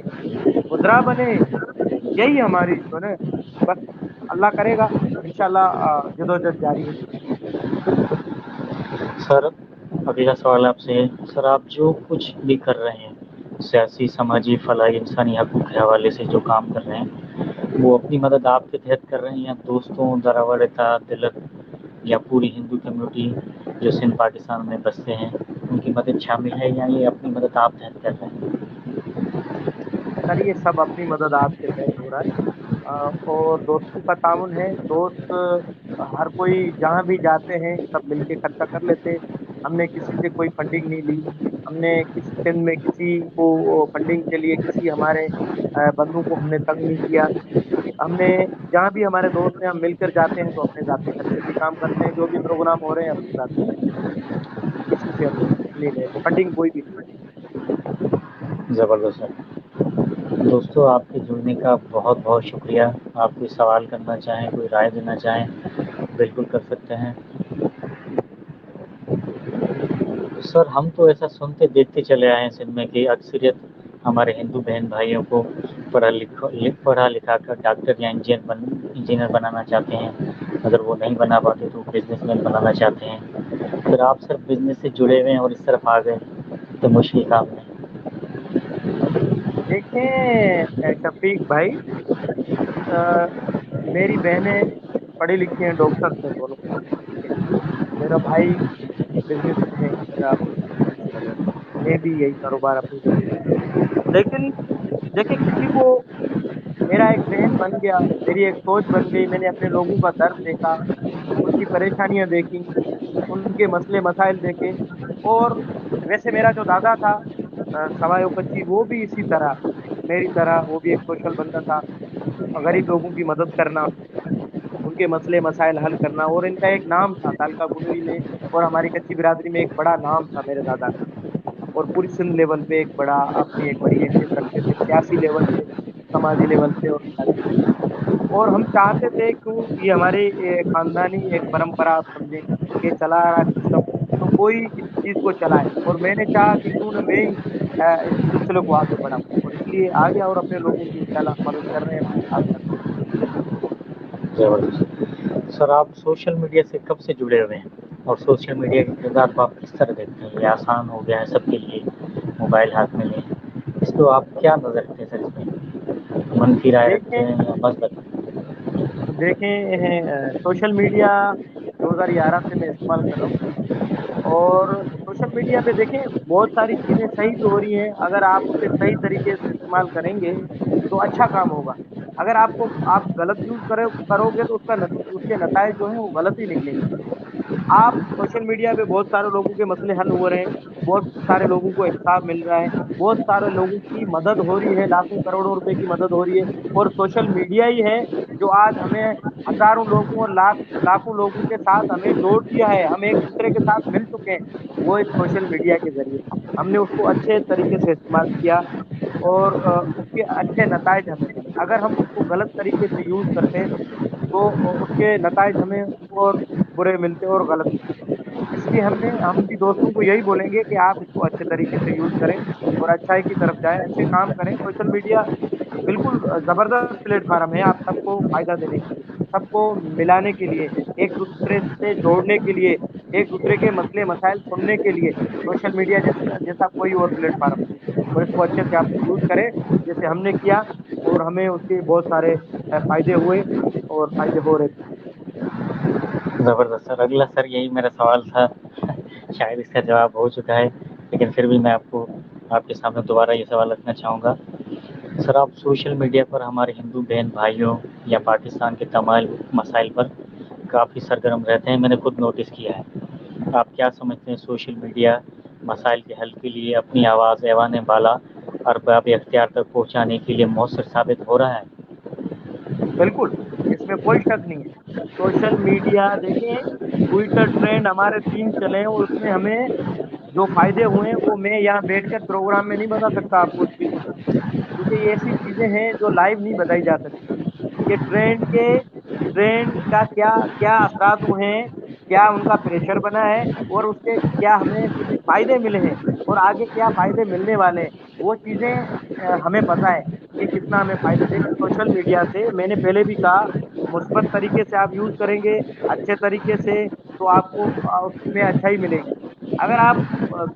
वज़रा बने। यही हमारी जो है, बस अल्लाह करेगा इंशाल्लाह, जदोजहद जारी है। सर अगला सवाल आपसे है, सर आप जो कुछ भी कर रहे हैं सियासी, समाजी, फलाही, इंसानी हकूक़ के हवाले से जो काम कर रहे हैं, वो अपनी मदद आपके तहत कर रहे हैं या दोस्तों, दरावर इत्तेहाद, दिलत या पूरी हिंदू कम्युनिटी जो सिंध पाकिस्तान में बसते हैं उनकी मदद शामिल है, या ये अपनी मदद आप तहत कर रहे हैं? सर ये सब अपनी मदद आपके तहत हो रहा है। और दोस्तों का ताउन है, दोस्त हर कोई जहाँ भी जाते हैं सब मिलके खर्चा कर लेते हैं। हमने किसी से कोई फंडिंग नहीं ली, हमने किसी सिंध में किसी को फंडिंग के लिए किसी हमारे बंधु को हमने तंग नहीं किया। हमने जहाँ भी हमारे दोस्त हैं हम मिलकर जाते हैं तो अपने जाते खर्चे से काम करते हैं, जो भी प्रोग्राम हो रहे हैं अपने जाते खर्चे से करते हैं, किसी से हम नहीं लेते फंडिंग, कोई भी नहीं। ज़बरदस्त सर। दोस्तों आपके जुड़ने का बहुत बहुत शुक्रिया। आप कोई सवाल करना चाहें, कोई राय देना चाहें, बिल्कुल कर सकते हैं। सर हम तो ऐसा सुनते देखते चले आए हैं सिंध में कि अक्सरियत हमारे हिंदू बहन भाइयों को पढ़ा लिखा कर डॉक्टर या इंजीनियर बनाना चाहते हैं। अगर वो नहीं बना पाते तो बिजनेसमैन बनाना चाहते हैं। फिर आप सर बिजनेस से जुड़े हुए हैं और इस तरफ आ गए, तो मुश्किल काम नहीं। देखें शफीक भाई, अ, मेरी बहनें पढ़ी लिखी हैं, डॉक्टर्स हैं दोनों, ठीक है। मेरा भाई बिजनेस में है, मेरा अपनी बिजनेस है, मैं भी यही कारोबार अपनी जगह है। लेकिन देखे किसी को मेरा एक जहन बन गया, मेरी एक सोच बन गई, मैंने अपने लोगों का दर्द देखा, उनकी परेशानियां देखी, उनके मसले मसाइल देखे। और वैसे मेरा जो दादा था सवाई कच्ची, वो भी इसी तरह मेरी तरह वो भी एक सोशल बंदा था, गरीब लोगों की मदद करना, उनके मसले मसाइल हल करना। और इनका एक नाम था तालका कुनरी में और हमारी कच्ची बिरादरी में, एक बड़ा नाम था मेरे दादा का। और पूरी सिंध लेवल पे एक बड़ा, अपनी एक बड़ी हैसियत रखते थे, सियासी लेवल पे, समाजी लेवल पे और सियासी लेवल पे। और हम चाहते थे क्यों, ये हमारे खानदानी एक परंपरा आप समझे, ये चला आ रहा सिस्टम, तो कोई इस चीज को चलाए। और मैंने चाहा कि क्यों न मैं ही इस सिलसिले को आगे बढ़ाऊं, और इसलिए आ गया और अपने लोगों की इंशाल्लाह मदद कर रहे हैं, अपने साथ कर रहे हैं। ज़बरदस्त। सर आप सोशल मीडिया से कब से जुड़े हुए हैं और सोशल मीडिया के किरदार को आप किस तरह देखते हैं? ये आसान हो गया है सबके लिए, मोबाइल हाथ में लें, इसको आप क्या नज़र रखते हैं सर इसमें? मनफी राय रखते देखें हैं या मस्बत? देखें सोशल मीडिया 2011 से मैं इस्तेमाल कर रहा हूँ, और सोशल मीडिया पे देखें बहुत सारी चीजें सही भी हो रही हैं। अगर आप उसे सही तरीके से इस्तेमाल करेंगे तो अच्छा काम होगा। अगर आप गलत यूज करोगे तो उसके नतायज जो है वो गलत ही निकलेंगे। आप सोशल मीडिया पे बहुत सारे लोगों के मसले हल हो रहे हैं, बहुत सारे लोगों को इंसाफ मिल रहा है, बहुत सारे लोगों की मदद हो रही है, लाखों करोड़ों रुपए की मदद हो रही है। और सोशल मीडिया ही है जो आज हमें हजारों लोगों और लाखों लोगों के साथ हमें जोड़ दिया है, हम एक दूसरे के साथ मिल चुके हैं। वो इस सोशल मीडिया के जरिए हमने उसको अच्छे तरीके से इस्तेमाल किया, और उसके अच्छे नतायज हमें मिले। अगर हम उसको गलत तरीके से यूज करते हैं तो उसके नतायज हमें और बुरे मिलते हैं और गलत मिलते हैं। इसलिए हम भी दोस्तों को यही बोलेंगे कि आप इसको अच्छे तरीके से यूज करें और अच्छाई की तरफ जाएं, अच्छे काम करें। सोशल मीडिया बिल्कुल जबरदस्त प्लेटफॉर्म है आप सबको फायदा देने के लिए, सबको मिलाने के लिए, एक दूसरे से जोड़ने के लिए, एक दूसरे के मसले मसाइल सुनने के लिए सोशल मीडिया जैसा जैसा कोई और प्लेटफॉर्म नहीं है। और इसको अच्छे से आप यूज करें जैसे हमने किया, और हमें उसके बहुत सारे फायदे हुए और फायदे हो रहे थे। ज़बरदस्त सर। अगला सर यही मेरा सवाल था, शायद इसका जवाब हो चुका है, लेकिन फिर भी मैं आपके सामने दोबारा ये सवाल रखना चाहूँगा। सर, आप सोशल मीडिया पर हमारे हिंदू बहन भाइयों या पाकिस्तान के तमाम मसाइल पर काफ़ी सरगर्म रहते हैं, मैंने खुद नोटिस किया है। आप क्या समझते हैं, सोशल मीडिया मसाइल के हल के लिए अपनी आवाज़ ऐवान बाला अरबाब इख्तियार तक पहुँचाने के लिए मौसर साबित हो रहा है? बिल्कुल, इसमें कोई शक नहीं है। सोशल मीडिया देखें, ट्विटर ट्रेंड हमारे 3 चले हैं और उसमें हमें जो फायदे हुए हैं वो मैं यहाँ बैठकर प्रोग्राम में नहीं बता सकता आपको उसकी डिटेल, क्योंकि ये ऐसी चीजें हैं जो लाइव नहीं बताई जा सकती। कि ट्रेंड का क्या क्या असरात हुए हैं, क्या उनका प्रेशर बना है, और उसके क्या हमें फायदे मिले हैं और आगे क्या फायदे मिलने वाले हैं, वो चीजें हमें पता है कि कितना हमें फायदा देगा सोशल मीडिया से। मैंने पहले भी कहा, मुस्बत तरीके से आप यूज करेंगे, अच्छे तरीके से, तो आपको उसमें अच्छा ही मिलेगी। अगर आप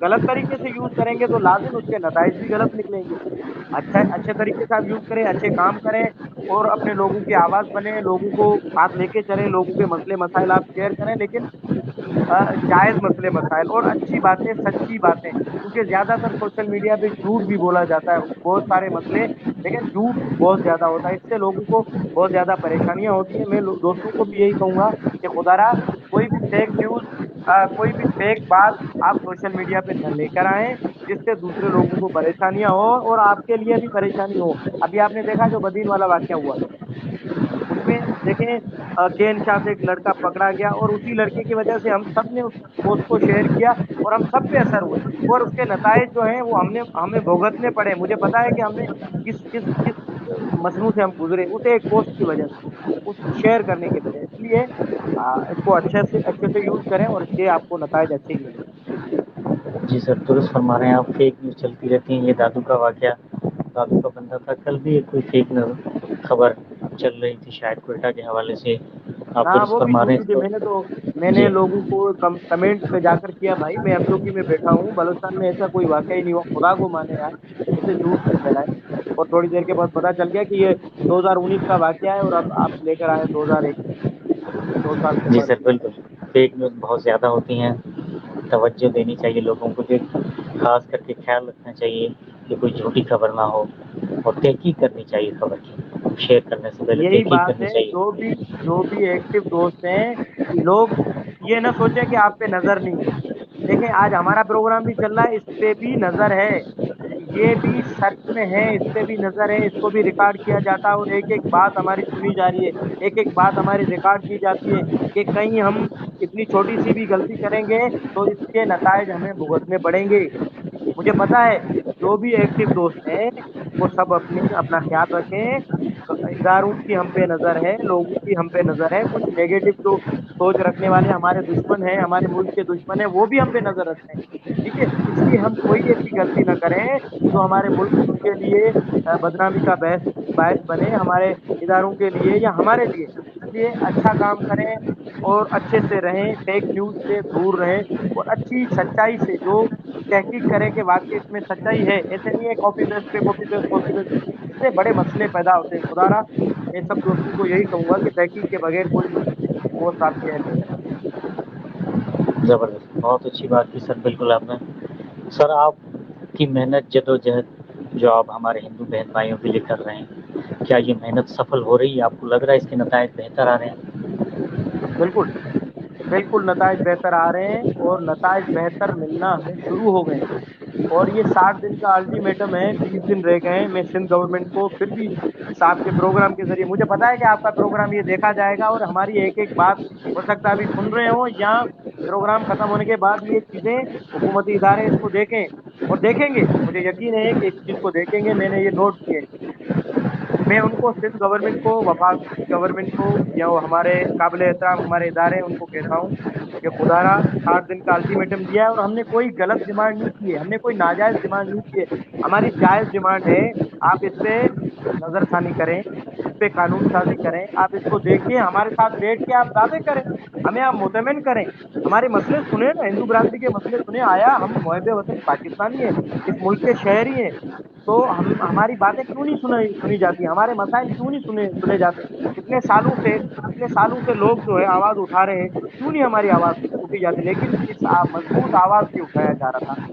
गलत तरीके से यूज करेंगे तो लाजिम उसके नताइज भी गलत निकलेंगे। अच्छा अच्छे तरीके से आप यूज करें, अच्छे काम करें और अपने लोगों की आवाज बने, लोगों को साथ लेके चलें, लोगों के मसले मसाइल आप शेयर करें, लेकिन जायज मसले मसाइल और अच्छी बातें, सच्ची बातें, क्योंकि ज्यादातर सोशल मीडिया पे झूठ भी बोला जाता है, बहुत सारे मसले, लेकिन झूठ बहुत ज्यादा होता है, इससे लोगों को बहुत ज्यादा परेशानियां होती है। मैं दोस्तों को भी यही कहूंगा कि खुदारा कोई भी फेक न्यूज, कोई भी फेक बात आप सोशल मीडिया पे न लेकर आए, जिससे दूसरे लोगों को परेशानियां हो और आपके लिए भी परेशानी हो। अभी आपने देखा जो बदीन वाला वाकया हुआ, उसमें देखें केन शाह से एक लड़का पकड़ा गया और उसी लड़के की वजह से हम सब ने उस पोस्ट को शेयर किया और हम सब पे असर हुए, और उसके नतायज जो हैं वो हमें हमें भुगतने पड़े। मुझे पता है कि हमने किस किस किस मसनू से हम गुजरे, उसे एक पोस्ट की वजह से, उस शेयर करने की वजह। इसलिए इसको अच्छे से यूज करें और इसके आपको नतायज अच्छे ही मिलेंगे। जी सर, दुरुस्त फरमा रहे हैं आप। फेक न्यूज़ चलती रहती हैं, ये दादू का वाकया, दादू का बंदा था। कल भी एक कोई फेक खबर चल रही थी, शायद कोयटा के हवाले से। आप हाँ, दुरुस्त वो भी फरमा रहे झूठी हैं थी। तो। मैंने जी लोगों को कमेंट पे जाकर किया, भाई मैं एमलोकी में बैठा हूँ, बलूचिस्तान में ऐसा कोई वाकया ही नहीं हुआ, खुदा को माने यार, ऐसे झूठ क्यों फैलाए। और थोड़ी देर के बाद पता चल गया कि ये 2019 का वाकया है और अब आप लेकर आए 2021, 2 साल के जी बाद। सर, बिल्कुल। फेक न्यूज़ बहुत ज़्यादा होती हैं, तवज्जो देनी चाहिए लोगों को, जो खास करके ख्याल रखना चाहिए कि कोई झूठी खबर ना हो, और तहकीक करनी चाहिए खबर की, शेयर करने से पहले यही तहकीक बात करनी है, चाहिए। जो भी एक्टिव दोस्त हैं, लोग ये ना सोचे कि आप पे नजर नहीं है। देखें, आज हमारा प्रोग्राम भी चल रहा है, इस पे भी नजर है, ये भी सर्च में है, इस पे भी नजर है, इसको भी रिकॉर्ड किया जाता है और एक एक बात हमारी सुनी जा रही है, एक एक बात हमारी रिकॉर्ड की जाती है कि कहीं हम इतनी छोटी सी भी गलती करेंगे तो इसके नतायज हमें भुगतने पड़ेंगे। मुझे पता है जो भी एक्टिव दोस्त हैं वो सब अपनी अपना ख्याल रखें। इदारों की हम पे नजर है, लोगों की हम पे नजर है, कुछ नेगेटिव जो सोच रखने वाले हमारे दुश्मन हैं, हमारे मुल्क के दुश्मन हैं, वो भी हम पे नजर रखते हैं। ठीक है, इसलिए हम कोई ऐसी गलती ना करें जो हमारे मुल्क के लिए बदनामी का बायस बने, हमारे इदारों के लिए या हमारे लिए। इसलिए अच्छा काम करें और अच्छे से रहें, फेक न्यूज से दूर रहें और अच्छी सच्चाई से जो तहकीक करें कि वाकई इसमें सच्चाई है। ऐसे नहीं है कॉपी पेस्ट पे कॉपी पेस्ट कॉपी पेस्ट, इससे बड़े मसले पैदा होते हैं। खुदारा मैं सब दोस्तों को यही कहूंगा कि तहकीक के बगैर कोई भी पोस्ट आप शेयर नहीं करें। ज़बरदस्त, बहुत अच्छी बात की सर, बिल्कुल आपने। सर, आपकी मेहनत जदोजहद जो आप हमारे हिंदू बहन भाइयों के लिए कर रहे हैं, क्या ये मेहनत सफल हो रही है? आपको लग रहा है इसके नतायज बेहतर आ रहे हैं? बिल्कुल, बिल्कुल नताज बेहतर आ रहे हैं और नताज बेहतर मिलना हमें शुरू हो गए हैं। और ये 60 दिन का अल्टीमेटम है, 20 दिन रह गए हैं। मैं सिंध गवर्नमेंट को फिर भी इस आपके प्रोग्राम के जरिए, मुझे पता है कि आपका प्रोग्राम ये देखा जाएगा और हमारी एक एक बात हो सकता है अभी सुन रहे हो या प्रोग्राम खत्म होने के बाद ये चीजें हुकूमती इदारे इसको देखें और देखेंगे, मुझे यकीन है कि इस चीज को देखेंगे। मैंने ये नोट किए। मैं उनको सिंध गवर्नमेंट को, वफाक गवर्नमेंट को, या वो हमारे काबिल एहतराम हमारे इदारे हैं, उनको कहता हूँ कि खुदारा 60 दिन का अल्टीमेटम दिया है और हमने कोई गलत डिमांड नहीं की है, हमने कोई नाजायज डिमांड नहीं की है। हमारी जायज डिमांड है, आप इस पे नजरसानी करें, इस पे कानून साजी करें, आप इसको देखिए, हमारे साथ बैठ के आप दावे करें, हमें आप मुतमिन करें, हमारे मसले सुने ना, हिंदू बरादरी के मसले सुने। आया हम मुहब्बे वतन पाकिस्तानी है, इस मुल्क के शहरी हैं, तो हम हमारी बातें क्यों नहीं सुनी जाती, हमारे मसाइल क्यों नहीं सुने जाते? इतने सालों से लोग जो है आवाज उठा रहे हैं, क्यों नहीं हमारी आवाज उठी जाती? लेकिन इस मजबूत आवाज से उठाया जा रहा था।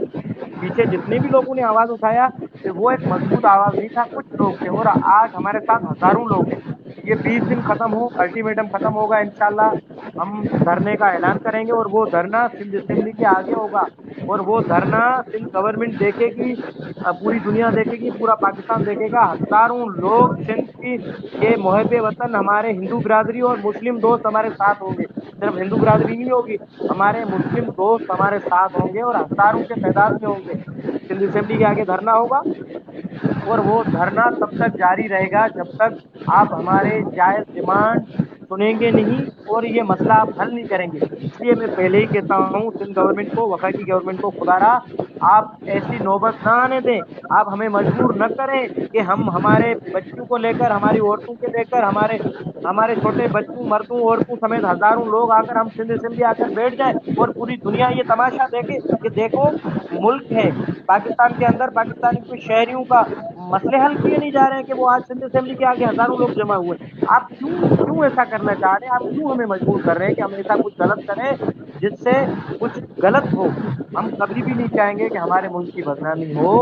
पीछे जितने भी लोगों ने आवाज उठाया, वो एक मजबूत आवाज नहीं था, कुछ लोग थे, और आज हमारे साथ हजारों लोग हैं। ये 20 दिन खत्म हो, अल्टीमेटम खत्म होगा, इंशाल्लाह हम धरने का ऐलान करेंगे, और वो धरना सिंध असेंबली के आगे होगा, और वो धरना सिंध गवर्नमेंट देखेगी, पूरी दुनिया देखेगी, पूरा पाकिस्तान देखेगा। हजारों लोग सिंध की, ये मुहब्बे वतन हमारे हिंदू बिरादरी और मुस्लिम दोस्त हमारे साथ होंगे, सिर्फ हिंदू बिरादरी नहीं होगी, हमारे मुस्लिम दोस्त हमारे साथ होंगे और हजारों के तादाद में होंगे। सिंध असेंबली के आगे धरना होगा, और वो धरना तब तक जारी रहेगा जब तक आप हमारे जायज डिमांड सुनेंगे नहीं और ये मसला आप हल नहीं करेंगे। इसलिए मैं पहले ही कहता हूँ सिंध गवर्नमेंट को, वफाकी गवर्नमेंट को, खुदारा आप ऐसी नौबत ना आने दें, आप हमें मजबूर न करें कि हम हमारे बच्चों को लेकर, हमारी औरतों के लेकर, हमारे हमारे छोटे बच्चों, मर्दों, औरतों समेत हजारों लोग आकर हम सिंध असेंबली आकर बैठ जाए और पूरी दुनिया ये तमाशा देखे कि देखो, मुल्क है पाकिस्तान के अंदर, पाकिस्तान के शहरियों का मसले हल किए नहीं जा रहे हैं कि वो आज सिंध असेंबली के आगे हजारों लोग जमा हुए हैं। आप क्यों क्यों ऐसा करना चाह रहे हैं? आप क्यों हमें मजबूर कर रहे हैं कि हम ऐसा कुछ गलत करें जिससे कुछ गलत हो? हम कभी भी नहीं चाहेंगे कि हमारे मुल्क की बदनामी हो,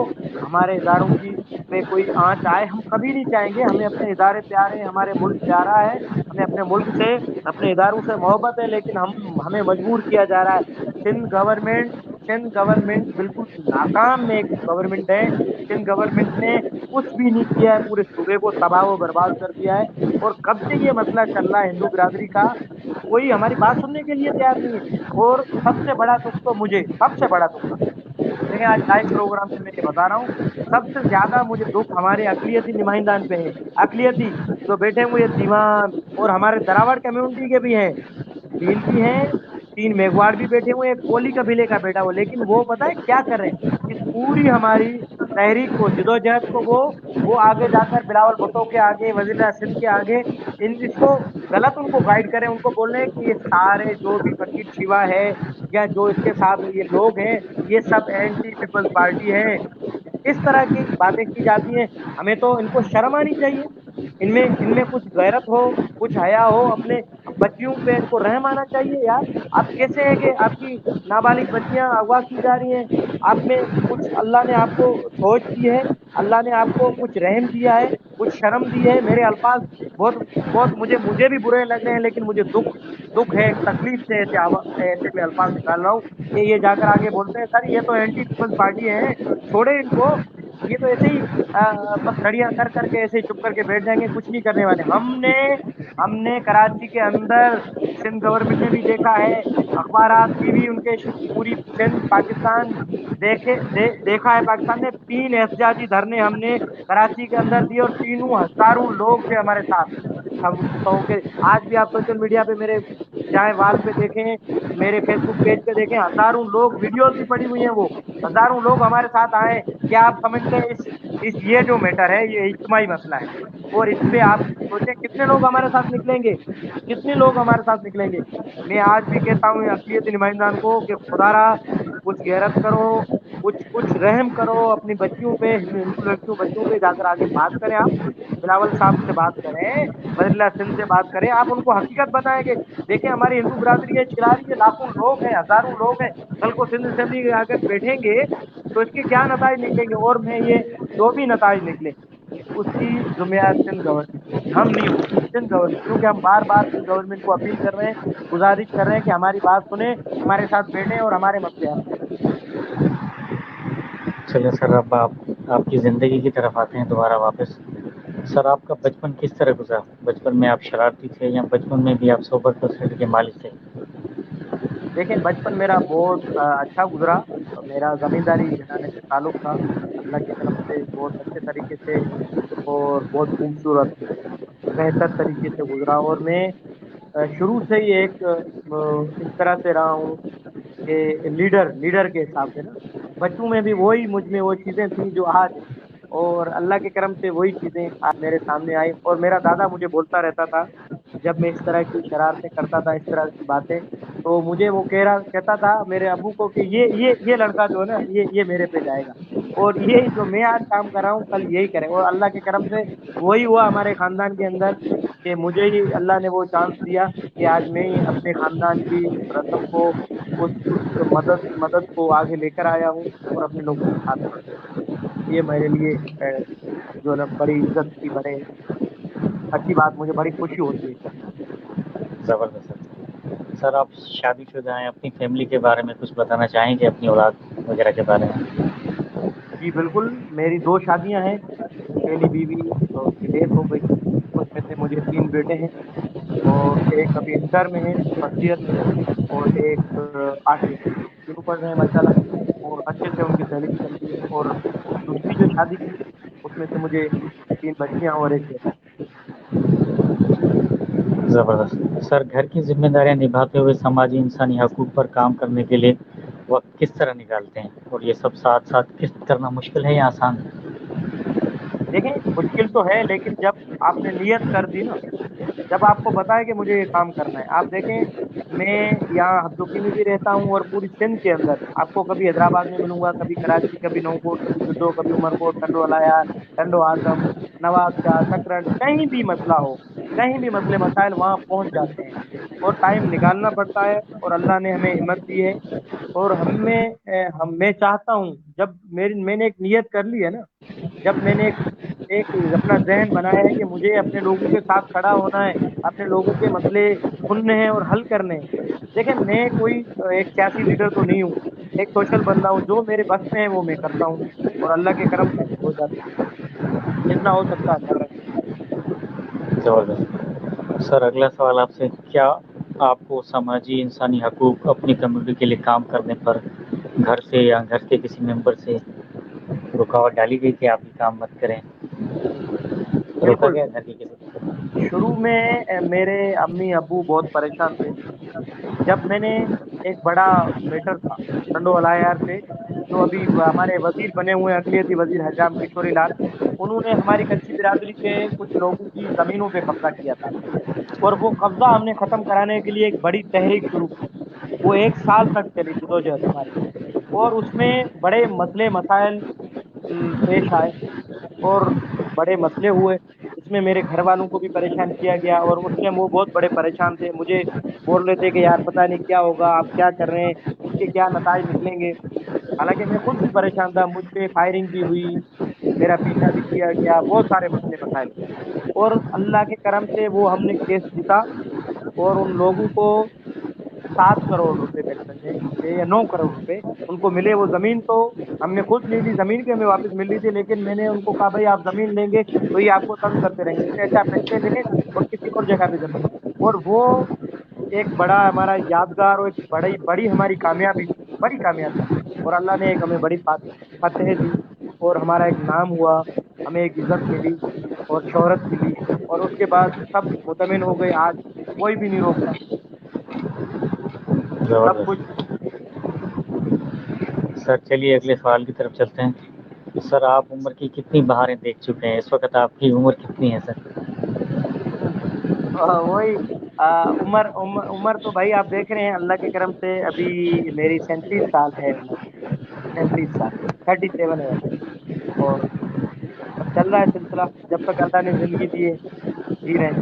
हमारे इदारों की पे कोई आंच आए, हम कभी नहीं चाहेंगे। हमें अपने इदारे प्यारे हैं, हमारे मुल्क प्यारा है, हमें अपने मुल्क से, अपने इदारों से मोहब्बत है, लेकिन हम हमें मजबूर किया जा रहा है। सिंध गवर्नमेंट बिल्कुल नाकाम एक गवर्नमेंट है। सिंध गवर्नमेंट ने कुछ भी नहीं किया है, पूरे सूबे को तबाह व बर्बाद कर दिया है, और कब से ये मसला चल रहा है हिंदू बिरादरी का, कोई हमारी बात सुनने के लिए तैयार नहीं है। और सबसे बड़ा दुख तो मुझे, सबसे बड़ा दुख, देखिए आज लाइव प्रोग्राम में मैं ये बता रहा हूँ, सबसे ज्यादा मुझे दुख हमारे अकलियती नुमाइंदान पे है। अकलियती जो बैठे हुए ये दीवान, और हमारे दरावड़ कम्युनिटी के भी हैं, भील भी हैं, 3 मेघवाड़ भी बैठे हुए हैं, एक कोली कबीले का बैठा हुआ, लेकिन वो पता है क्या कर रहे हैं? इस पूरी हमारी तहरीक को, जिदोजहद को, वो आगे जाकर बिलावल भुट्टो के आगे, वजीर सिंध के आगे, इन इसको गलत उनको गाइड करें, उनको बोल रहे हैं कि ये सारे जो भी फकीर शिवा है या जो इसके साथ ये लोग हैं, ये सब एंटी पीपल्स पार्टी है। इस तरह की बातें की जाती हैं। हमें तो इनको शर्म आनी चाहिए, इनमें इनमें कुछ गैरत हो, कुछ हया हो, अपने बच्चियों पे इनको रहम आना चाहिए यार। आप कैसे है कि आपकी नाबालिग बच्चियां अगवा की जा रही हैं? आप में कुछ अल्लाह ने आपको सोच दी है, अल्लाह ने आपको कुछ रहम दिया है, कुछ शर्म दी है। मेरे अल्फाज बहुत बहुत मुझे भी बुरे लग रहे हैं, लेकिन मुझे दुख दुख है, एक तकलीफ से ऐसे में अल्फाज निकाल रहा हूँ कि ये जाकर आगे बोलते हैं सर ये तो एंटी पीपल्स पार्टी है, छोड़े इनको, ये तो ऐसे ही बस खड़ियां कर करके ऐसे ही चुप करके बैठ जाएंगे, कुछ नहीं करने वाले। हमने हमने कराची के अंदर, सिंध गवर्नमेंट ने भी देखा है, अखबारात टीवी उनके पूरी सिंध पाकिस्तान देखा है। पाकिस्तान ने 3 एहतजाजी धरने हमने कराची के अंदर दिए, और तीनों हजारों लोग थे हमारे साथ। कहो कि आज भी आप सोशल मीडिया पे मेरे चाहे वाल पे देखें, मेरे फेसबुक पेज पे देखें, हजारों लोग, वीडियोस भी पड़ी हुई हैं, वो हजारों लोग हमारे साथ आए। क्या आप समझते हैं इस ये जो मैटर है ये इज्तिमाई मसला है, और इस पे आप सोचें कितने लोग हमारे साथ निकलेंगे, कितने लोग हमारे साथ निकलेंगे? मैं आज भी कहता हूँ अक़लियती नुमाइंदान को कि खुदारा कुछ गैरत करो, कुछ कुछ रहम करो अपनी बच्चियों पे, हिंदू लड़कियों बच्चों पे, जाकर आगे बात करें, आप बिलावल साहब से बात करें, बदला सिंह से बात करें, आप उनको हकीकत बताएंगे। देखें हमारी हिंदू बिरादरी है, चिल्ला रही है, लाखों लोग हैं, हजारों लोग हैं, कल को सिंध असेंबली के आगे बैठेंगे तो इसके क्या नताज निकलेंगे, और मैं ये जो भी नताज निकले उसकी जिम्मेदार सिंध गवर्नमेंट की होगी, हम नहीं होगी, सिंध गवर्नमेंट, क्योंकि हम बार बार सिंध गवर्नमेंट को अपील कर रहे हैं, गुजारिश कर रहे हैं कि हमारी बात सुने, हमारे साथ बैठे और हमारे मसले हल करें। चलिए सर, अब आप आपकी ज़िंदगी की तरफ आते हैं दोबारा वापस। सर, आपका बचपन किस तरह गुजरा? बचपन में आप शरारती थे या बचपन में भी आप सोबर पर्सनैलिटी के मालिक थे? देखें बचपन मेरा बहुत अच्छा गुजरा। मेरा जमींदारी घराने से ताल्लुक था, अल्लाह की तरफ से बहुत अच्छे तरीके से اور بہت خوبصورت بہتر طریقے سے گزرا، اور میں شروع سے ہی ایک اس طرح سے رہا ہوں کہ لیڈر کے حساب سے نا، بچوں میں بھی وہی مجھ میں وہ چیزیں تھیں جو آج، اور اللہ کے کرم سے وہی چیزیں آج میرے سامنے آئی۔ اور میرا دادا مجھے بولتا رہتا تھا جب میں اس طرح کی شرارتیں کرتا تھا، اس طرح کی باتیں، تو مجھے وہ کہتا تھا میرے ابو کو کہ یہ لڑکا جو ہے نا، یہ میرے پہ جائے گا، اور یہ جو میں آج کام کر رہا ہوں کل یہی کرے، اور اللہ کے کرم سے وہی ہوا ہمارے خاندان کے اندر کہ مجھے ہی اللہ نے وہ چانس دیا کہ آج میں ہی اپنے خاندان کی رسم کو، اس مدد کو آگے لے کر آیا ہوں، اور اپنے لوگوں کے ساتھ کھڑا ہوں۔ یہ میرے لیے جو ہے نا بڑی عزت کی، بڑے اچھی بات، مجھے بڑی خوشی ہوتی ہے سر۔ زبردست سر، سر آپ شادی شدہ ہیں، اپنی فیملی کے بارے میں کچھ بتانا چاہیں گے، اپنی اولاد وغیرہ کے بارے میں؟ جی بالکل، میری 2 شادیاں ہیں۔ پہلی بیوی کی ڈیتھ ہو گئی، اس میں سے مجھے 3 بیٹے ہیں، اور ایک ابھی انٹر میں ہے، فرسٹ ایئر میں، اور ایک 8ویں میں، تینوں پڑھ رہے ہیں ماشاء اللہ، اور اچھے سے ان کی تعلیم چل رہی ہے۔ اور دوسری جو شادی کی اس میں سے مجھے 3 بچیاں اور ایک بیٹا۔ زبردست سر، گھر کی ذمہ داریاں نبھاتے ہوئے سماجی انسانی حقوق پر کام کرنے کے لیے وقت کس طرح نکالتے ہیں، اور یہ سب ساتھ ساتھ کس کرنا مشکل ہے یا آسان؟ دیکھیں مشکل تو ہے، لیکن جب آپ نے نیت کر دی نا، جب آپ کو بتائے کہ مجھے یہ کام کرنا ہے، آپ دیکھیں میں یہاں حبدوکی میں بھی رہتا ہوں، اور پوری سندھ کے اندر آپ کو کبھی حیدرآباد میں ملوں گا، کبھی کراچی، کبھی نوکوٹ، کبھی جدو، کبھی عمر کوٹ، ٹنڈو الایار، ٹنڈو ہاشم، نواب شاہ، سکرن، کہیں بھی مسئلہ ہو، کہیں بھی مسئلے مسائل وہاں پہنچ جاتے ہیں، اور ٹائم نکالنا پڑتا ہے، اور اللہ نے ہمیں ہمت دی ہے، اور میں چاہتا ہوں جب میں نے ایک نیت کر لی ہے نا، جب میں نے ایک اپنا ذہن بنایا ہے کہ مجھے اپنے لوگوں کے ساتھ کھڑا ہونا ہے، اپنے لوگوں کے مسئلے سننے ہیں اور حل کرنے ہیں۔ دیکھیں میں کوئی ایک سیاسی لیڈر تو نہیں ہوں، ایک سوشل بندہ ہوں، جو میرے بس میں ہے وہ میں کرتا ہوں، اور اللہ کے کرم سے ہو جاتا ہے، جتنا ہو سکتا ہے کر رہے ہیں۔ زبردست سر، اگلا سوال آپ سے، کیا آپ کو سماجی انسانی حقوق اپنی کمیونٹی کے لیے کام کرنے پر گھر سے یا گھر کے کسی ممبر سے رکاوٹ ڈالی گئی کہ آپ یہ کام مت کریں، روکا بالکل، گیا گھر کے کسی؟ شروع میں میرے امی ابو بہت پریشان تھے، جب میں نے ایک بڑا میٹر تھا ٹنڈو الایار سے، جو ابھی ہمارے وزیر بنے ہوئے ہیں اقلیتی وزیر حجام کشوری لال، انہوں نے ہماری کچھی برادری کے کچھ لوگوں کی زمینوں پہ قبضہ کیا تھا، اور وہ قبضہ ہم نے ختم کرانے کے لیے ایک بڑی تحریک شروع کی، وہ 1 سال تک چلی جدوجہد ہماری، اور اس میں بڑے مسئلے مسائل پیش آئے، اور بڑے مسئلے ہوئے، اس میں میرے گھر والوں کو بھی پریشان کیا گیا، اور اس ٹائم وہ بہت بڑے پریشان تھے، مجھے بول رہے تھے کہ یار پتہ نہیں کیا ہوگا، آپ کیا کر رہے ہیں، اس کے کیا نتائج نکلیں گے۔ حالانکہ میں خود بھی پریشان تھا، مجھ پہ فائرنگ بھی ہوئی، میرا پیچھا بھی کیا گیا، بہت سارے مسئلے مسائل ہوئے، اور اللہ کے کرم سے وہ ہم نے کیس جیتا، اور ان لوگوں کو 7 کروڑ روپے میرے سمجھے ملے، یا 9 کروڑ روپے ان کو ملے۔ وہ زمین تو ہم نے خود لے لی، زمین بھی ہمیں واپس مل رہی تھی، لیکن میں نے ان کو کہا بھائی آپ زمین لیں گے تو یہ آپ کو تنگ کرتے رہیں گے، اس سے اچھا پیسے لیں اور کسی اور جگہ پہ زمین۔ اور وہ ایک بڑا ہمارا یادگار، اور ایک بڑی بڑی ہماری کامیابی تھی، بڑی کامیابی تھی، اور اللہ نے ایک ہمیں بڑی فتح دی، اور ہمارا ایک نام ہوا، ہمیں ایک عزت ملی اور شہرت ملی، اور اس کے بعد سب مطمئن ہو گئے، آج کوئی بھی نہیں روکتا، سب زبردست کچھ۔ سر، چلیے اگلے سوال کی طرف چلتے ہیں۔ سر، آپ عمر کی کتنی بہاریں دیکھ چکے ہیں؟ اس وقت آپ کی عمر کتنی ہے سر؟ وہی عمر تو بھائی آپ دیکھ رہے ہیں، اللہ کے کرم سے ابھی میری 37 سال ہے عمر، 37 سال، 37 ہے ابھی، اور اب چل رہا ہے سلسلہ، جب تک اللہ نے زندگی دی ہے جی رہے ہیں۔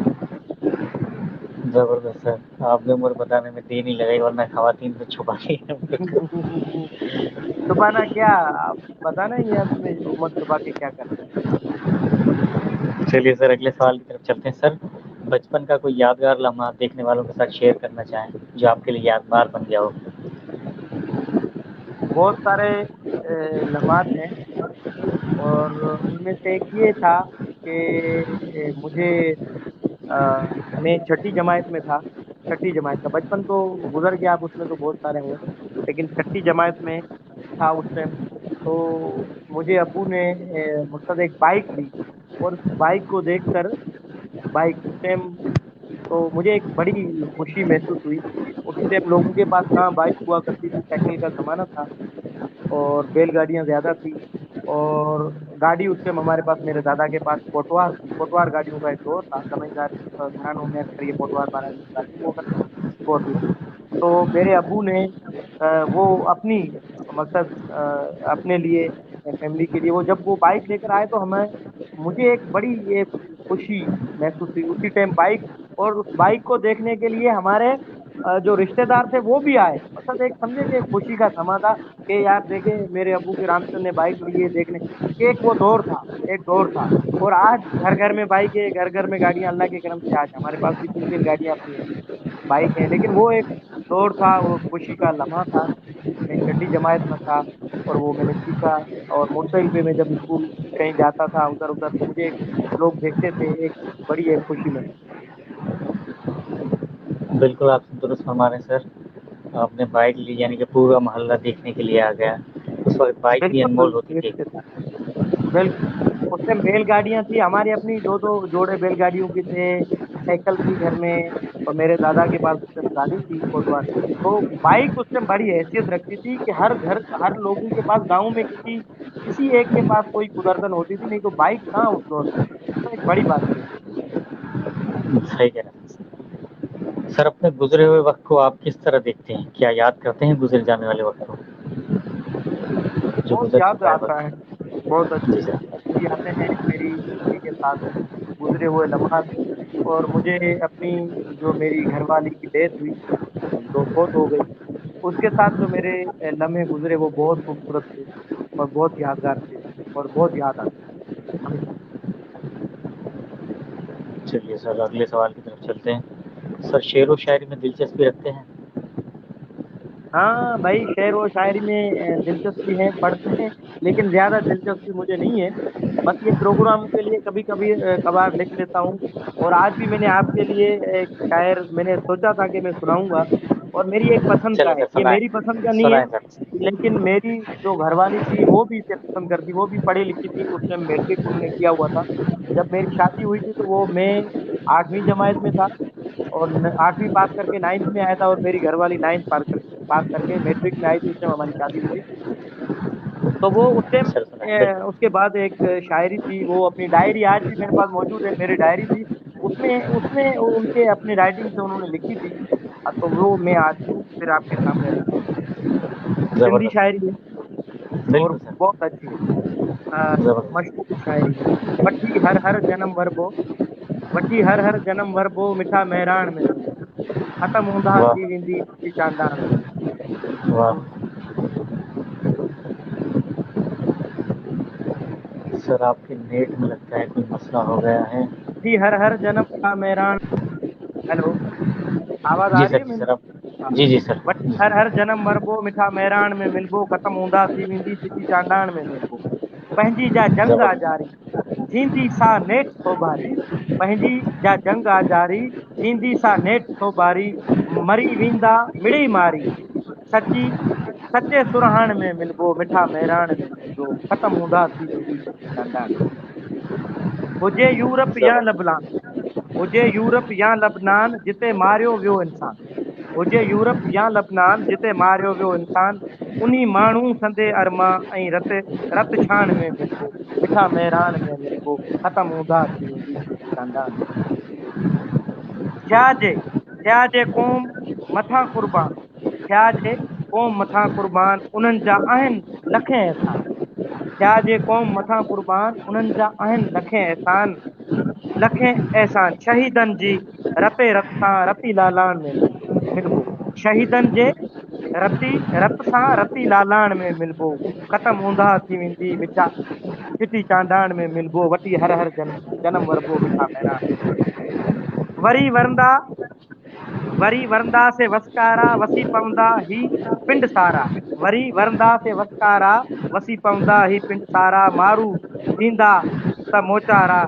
زبردست سر، آپ نے عمر بتانے میں دیر نہیں لگائی، ورنہ خواتین تو چھپا ہی ہے۔ چھپانا کیا، آپ بتانا ہی ہے، اب میں عمر چھپا کے کیا کرنا ہے۔ چلیے سر، اگلے سوال کی طرف چلتے ہیں۔ سر، بچپن کا کوئی یادگار لمحہ دیکھنے والوں کے ساتھ شیئر کرنا چاہیں جو آپ کے لیے یادگار بن گیا ہو؟ بہت سارے لمحات ہیں، اور ان میں سے ایک یہ تھا کہ مجھے میں چھٹی جماعت میں تھا، چھٹی جماعت کا بچپن تو گزر گیا، اب اس میں تو بہت سارے ہوئے، لیکن چھٹی جماعت میں تھا اس ٹائم، تو مجھے ابو نے مقصد ایک بائک دی، और बाइक को देखकर, बाइक उस टाइम तो मुझे एक बड़ी खुशी महसूस हुई। उस टाइम लोगों के पास कहाँ बाइक हुआ करती थी, साइकिल का जमाना था और बैलगाड़ियां ज्यादा थी। और गाड़ी उस टाइम हमारे पास, मेरे दादा के पास कोटवार थी। कोटवार गाड़ियों का एक दौर था, जमींदार घरानों में अक्सर ये कोटवार बारात की गाड़ी हुआ करती हुआ करती थी। तो मेरे अबू ने वो अपनी मकसद अपने लिए, फैमिली के लिए, वो जब वो बाइक लेकर आए तो हमें, मुझे एक बड़ी ये खुशी महसूस हुई उसी टाइम बाइक। और उस बाइक को देखने के लिए हमारे जो रिश्तेदार थे वो भी आए। मतलब एक समझे कि खुशी का समा था कि यार देखे मेरे अबू के रामचंद्र ने बाइक ली है देखने। एक वो दौर था, एक दौर था। और आज घर घर में बाइक है, घर घर में गाड़ियां, अल्लाह के करम से आज हमारे पास भी तीन तीन गाड़ियां अपनी हैं, बाइक है। लेकिन वो एक दौर था, वो खुशी का लम्हा था। मैं छठी जमात में था और वो मैंने सीखा। और मोटरसाइकिल पे मैं जब स्कूल कहीं जाता था उधर उधर, तो मुझे लोग देखते थे, एक बड़ी एक खुशी में। बिल्कुल आप दुरुस्त फरमा रहे हैं सर। आपने बाइक ली यानी कि पूरा मोहल्ला देखने के लिए आ गया। उस वक्त बाइक भी बिल्कुल अनमोल होती थी। बिल्कुल। उस टाइम बैलगाड़ियां थी हमारी अपनी, दो दो जोड़े बैलगाड़ियों के थे, साइकिल थी घर में। और मेरे दादा के पास उस टाइम गाड़ी थी कोटवार। तो बाइक उस टाइम बड़ी हैसियत रखती थी कि हर घर, हर लोगों के पास, गांव में किसी किसी एक के पास कोई कुदरतन होती थी, नहीं तो बाइक कहाँ उस दौर में। तो एक बड़ी बात थी। सही कह रहे हैं सर। अपने गुजरे हुए वक्त को आप किस तरह देखते हैं? क्या याद करते हैं गुजर जाने वाले वक्त को, जो बहुत गुजर याद चुका है आता है, वक्त? बहुत जी अच्छी सर। अच्छी आते हैं मेरी जिंदगी के साथ गुजरे हुए लम्हात। और मुझे अपनी, जो मेरी घरवाली की डेथ हुई, जो फौत हो गई, उसके साथ जो मेरे लम्हे गुजरे वो बहुत खूबसूरत थे और बहुत यादगार थे और बहुत याद आते हैं हमेशा। चलिए सर, अगले सवाल की तरफ चलते हैं। सर, शेर व शायरी में दिलचस्पी रखते हैं? हाँ भाई, शेर व शायरी में दिलचस्पी है, पढ़ते हैं, लेकिन ज्यादा दिलचस्पी मुझे नहीं है। बस ये प्रोग्राम के लिए कभी कभी कभार लिख लेता हूँ। और आज भी मैंने आपके लिए एक शायर मैंने सोचा था कि मैं सुनाऊंगा। और मेरी एक पसंद का चलो है, सर, ये सुनाए मेरी पसंद का नहीं है, सुनाए सर। लेकिन मेरी जो घरवाली थी वो भी इसे पसंद करती, वो भी पढ़ी लिखी थी। उस टाइम मैट्रिक उन्होंने किया हुआ था। जब मेरी शादी हुई थी तो वो, मैं 8वीं जमात में था और 8वीं पास करके 9th में आया था। और मेरी घरवाली 9th पास करके मैट्रिक में आई थी, उस टाइम हमारी शादी हुई थी। तो वो उस टाइम, सर सुनाए बिल्कुल। उसके बाद एक शायरी थी, वो अपनी डायरी आज भी मेरे पास मौजूद है, मेरी डायरी थी। उसमें उसमें उनके अपनी राइटिंग से उन्होंने लिखी थी। तो वो मैं आज फिर आपके सामने रखता हूँ। सिंधी जबरदस्त। शायरी है और बिल्कुल सर। बहुत अच्छी है। अ, जबरदस्त। मशहूर शायरी है। वठी हर हर जन्म वर्बो, वठी हर हर जन्म वर्बो मिठा महराण में मिलबो, ख़त्म हूंदा वाह। थी वेंदी चिटी चांडाण में मिलबो। वाह। सर, आपके नेट में लगता है कोई मसला हो गया है। वठी हर हर जन्म का महराण। हेलो, आवाज आ जी रही सर, है जी मेरी? सर, आप। हाँ। जी जी सर। वठी जी हर सर। हर जन्म मरबो मिठा महराण में मिलबो, ख़त्म हूंदा थी वेंदी चिटी चांडाण में मिलबो। पंहिंजी जा जंग आ जबरदस्त। जारी, थींदी सा नेठ सोभारी। पंहिंजी जा जंग आ जारी, थींदी सा नेठ सोभारी। मरी वेंदा मिड़ी मारी, सची सचे सुरहाण में मिलबो, मिठा महराण में मिलबो, ख़त्म हूंदा थी वेंदी चिटी चांडाण में। हुजे यूरोप या जबरदस्त। लबनान, हुजे यूरोप या लबनान, जिते मारियो वियो इंसान। हुजे यूरोप या लबनान, जिते मारियो वियो इंसान। उन्ही माण्हू संदे अरमा ऐं रत रत छाण में मिलबो, मिठा महराण में मिलबो, ख़त्म हूंदा थी वेंदी चिटी चांडाण में। थिया जे क़ौम मथां क़ुर्बान, थिया जे क़ौम मथां क़ुर्बान, उन्हनि जा आहिनि लख एहसान। थिया जे क़ौम मथां क़ुर्बान, उन्हनि जा आहिनि लख एहसान। लखे एहसान शहीदनि जी रते रत सां रती लालाण में मिलबो, शहीदनि जे रत सां रती लालाण में मिलबो, ख़त्म हूंदा थी वेंदी मिठा चिटी चांडाण में मिलबो, वठी हर हर जन्म वरबो मिठा महराण में। वरी वरंदा वरी वरंदा से वसकारा, वसी पवंदा ही पिंड सारा। वरी वरंदा से वसकारा, वसी पवंदा ही पिंड सारा। मारू थींदा त मोचारा,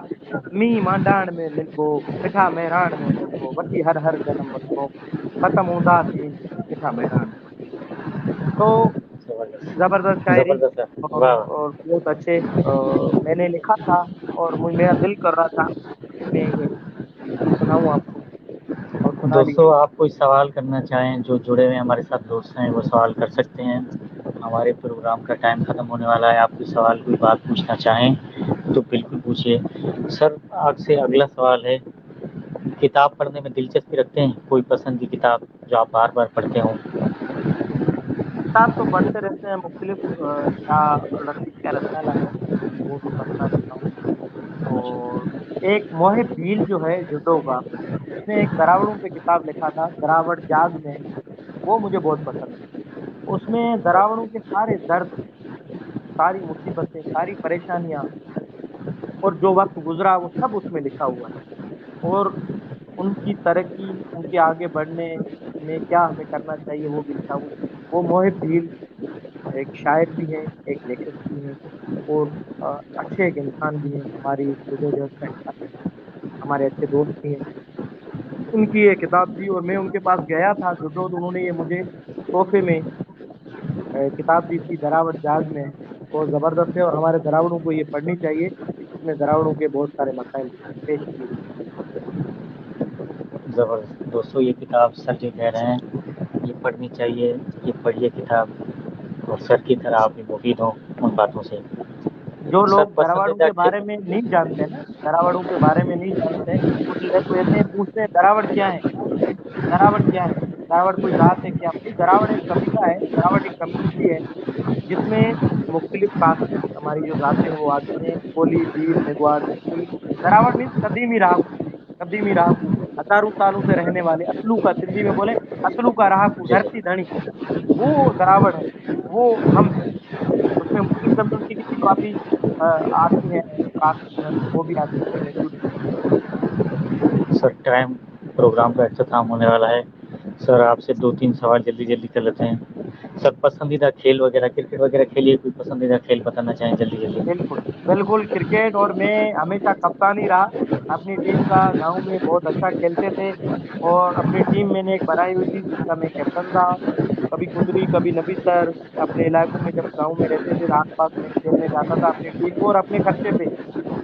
मींहुं मांडाण में मिलबो, मिठा महराण में मिलबो, वठी हर हर जन्म वरबो, ख़त्म हूंदा थी वेंदी मिठा महराण में। तो जबरदस्त शायरी जबरदस्त है। वाह। और बहुत अच्छे मैंने लिखा था और मेरा दिल कर रहा था कि मैं ये सुनाऊं आपको और सुना दोस्तों, लीजिए। आप कोई सवाल करना चाहें, जो जुड़े हुए हमारे साथ दोस्त हैं, वो सवाल कर सकते हैं। हमारे प्रोग्राम का टाइम ख़त्म होने वाला है। आप कोई सवाल, कोई बात पूछना चाहें तो बिल्कुल पूछिए। सर, आपसे अगला सवाल है, किताब पढ़ने में दिलचस्पी रखते हैं? कोई पसंद की किताब जो आप बार बार पढ़ते हों? किताब तो पढ़ते रहते हैं, मुख्तलिफ शाह लतीफ़ क्या रसाला है वो भी पढ़ता रहता हूँ। और एक मोहिब भील जो है जुडो का, उसने एक दरावड़ों पे किताब लिखा था, दरावड़ जाग में, वो मुझे बहुत पसंद है। उसमें दरावड़ों के सारे दर्द, सारी मुसीबतें, सारी परेशानियां और जो वक्त गुजरा वो सब उसमें लिखा हुआ है। और उनकी तरक्की, उनके आगे बढ़ने में क्या हमें करना चाहिए वो भी लिखा हुआ है। वो मोहिब भील एक शायर भी हैं, एक लेखक भी हैं और अच्छे एक इंसान भी हैं, हमारी जदोजहद का हिस्सा हैं, हमारे अच्छे दोस्त भी हैं। उनकी ये किताब थी और मैं उनके पास गया था जुडो, तो उन्होंने ये मुझे तोहफे में किताब दी थी, दरावड़ जाग में है। बहुत ज़बरदस्त है और हमारे दरावड़ों को ये पढ़नी चाहिए। इसमें दरावड़ों के बहुत सारे मसाइल पेश किए गए। ज़बरदस्त। दोस्तों, ये किताब सर जो कह रहे हैं, ये पढ़नी चाहिए। ये पढ़िए किताब, और सर की तरह आप भी मुफीद हों उन बातों से। जो सर, लोग दरावड़ों पसंदीदा के बारे में नहीं जानते ना, दरावड़ों के बारे में नहीं जानते, कुछ लोग ऐसे हैं, पूछते हैं दरावड़ क्या है, दरावड़ क्या है, दरावड़ कोई जात है क्या? भाई दरावड़ एक कबीला है, दरावड़ एक कम्युनिटी है जिसमें मुख्तलिफ कास्ट हमारी जो जाते हैं वो आती हैं, कोली, भील, मेघवार, जंगली। दरावड़ मीन्स कदीमी रहाकू, कदीमी रहाकू, हजारों सालों से रहने वाले, असलू का, सिंधी में बोले असलू का रहाकू, जी जी। धरती धनी, वो दरावड़ है, वो हम है। उसमें मुस्लिम कम्युनिटी की भी काफी आती है, कास्ट जो है वो भी आती है उसमें जुड़ी हुई है। सर, टाइम, प्रोग्राम का अख्ताम होने वाला है। सर, आपसे 2-3 सवाल जल्दी जल्दी कर लेते हैं। सर, पसंदीदा खेल वगैरह, क्रिकेट वगैरह खेलिए, कोई पसंदीदा खेल बताना चाहें जल्दी जल्दी? बिल्कुल बिल्कुल, क्रिकेट, और मैं हमेशा कप्तान ही रहा अपनी टीम का। गांव में बहुत अच्छा खेलते थे और अपनी टीम मैंने एक बनाई हुई थी जिसका मैं कैप्टन था। कभी कुदरी, कभी नबीसर, अपने इलाकों में जब गांव में रहते थे आस पास में खेलने जाता था अपनी टीम को, और अपने खर्चे पे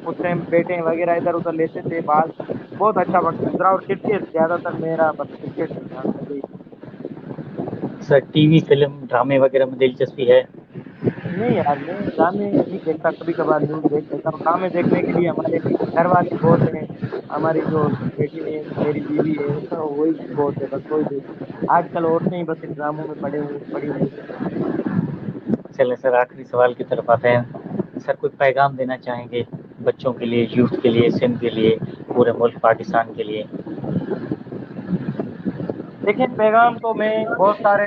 उस टाइम बेटे वगैरह इधर उधर लेते थे बाल। बहुत अच्छा वक्त गुजरा और क्रिकेट ज्यादातर मेरा बस क्रिकेट में था, मुझे ही पसंद। सर, टीवी, फिल्म, ड्रामे वगैरह में दिलचस्पी है? नहीं यार, मैं ड्रामे नहीं देखता, कभी कभार न्यूज देख लेता हूँ। ड्रामे देखने के लिए हमारे घर वाले बहुत हैं, हमारी जो बेटी है, मेरी बीवी है, वही बहुत है, बस वही देखती है। आजकल औरतें ही बस इन ड्रामों में पड़ी हुई है। चलें सर, आखिरी सवाल की तरफ आते हैं। सर, कोई पैगाम देना चाहेंगे बच्चों के लिए, यूथ के लिए, सिंध के लिए, पूरे मुल्क पाकिस्तान के लिए? देखिए, पैगाम तो मैं बहुत सारे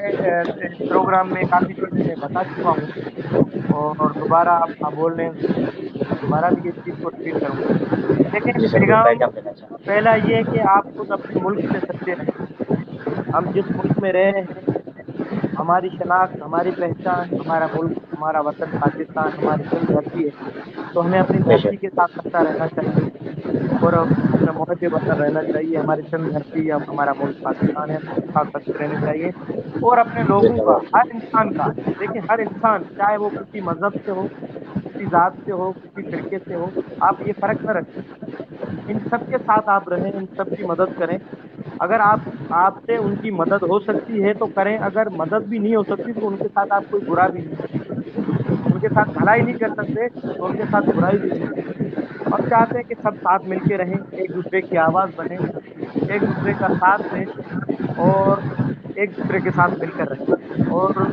प्रोग्राम में काफी चीजें मैं बता चुका हूँ और दोबारा आप बोल रहे हैं तो मैं दोबारा भी इस चीज को रिपीट करूंगा। देखिए, जी सर, कोई पैगाम पैगाम देना चाहें? पहला ये है कि आप खुद अपने मुल्क से सच्चे रहें। हम जिस मुल्क में रह रहे हैं, हमारी शनाख्त, हमारी पहचान, हमारा मुल्क, हमारा वतन पाकिस्तान, हमारी सिंध धरती है, तो हमें अपनी धरती बेशक। के साथ सच्चा रहना चाहिए और उसमें मोहब्बत वतन रहना चाहिए। हमारी सिंध धरती, अब हमारा मुल्क पाकिस्तान है, उसके साथ सच्चे रहने चाहिए। और अपने लोगों का, जिंदाबाद। हर इंसान का, देखिए हर इंसान, चाहे वो किसी मजहब से हो, किसी जात से हो, किसी फिरके से हो, आप ये फर्क न रखें, इन सबके साथ आप रहें, इन सबकी मदद करें। अगर आपसे उनकी मदद हो सकती है तो करें, अगर मदद भी नहीं हो सकती तो उनके साथ आप कोई बुरा भी नहीं करें। उनके साथ भलाई नहीं कर सकते तो उनके साथ बुराई भी नहीं करें। हम चाहते हैं कि सब साथ मिलके रहें, एक दूसरे की आवाज बने, एक दूसरे का साथ दें और एक दूसरे के साथ मिलकर रहें और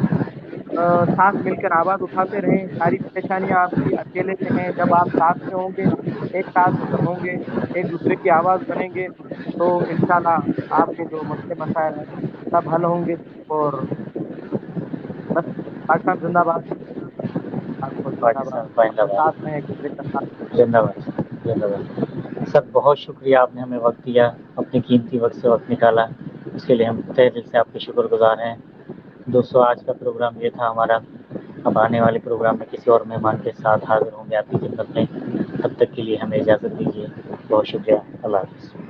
साथ मिलकर आवाज उठाते रहें। सारी परेशानियां आपकी अकेले से हैं, जब आप साथ में होंगे, एक साथ होंगे, एक दूसरे की आवाज बनेंगे, तो इंशाल्लाह आपके जो मसले मसाइल हैं सब हल होंगे। और बस, पाकिस्तान जिंदाबाद, आपको जिंदाबाद, पाकिस्तान अपने जिंदाबाद। साथ में एक दूसरे का साथ। जिंदाबाद। जिंदाबाद। सर, बहुत शुक्रिया, आपने हमें वक्त दिया, अपने कीमती वक्त से वक्त निकाला, इसके लिए हम तहे दिल से आपके शुक्रगुजार हैं। दोस्तों, आज का प्रोग्राम ये था हमारा। अब आने वाले प्रोग्राम में किसी और मेहमान के साथ हाजिर होंगे आपकी खिदमत में। तब तक के लिए हमें इजाज़त दीजिए। बहुत शुक्रिया। अल्लाह हाफ़िज़।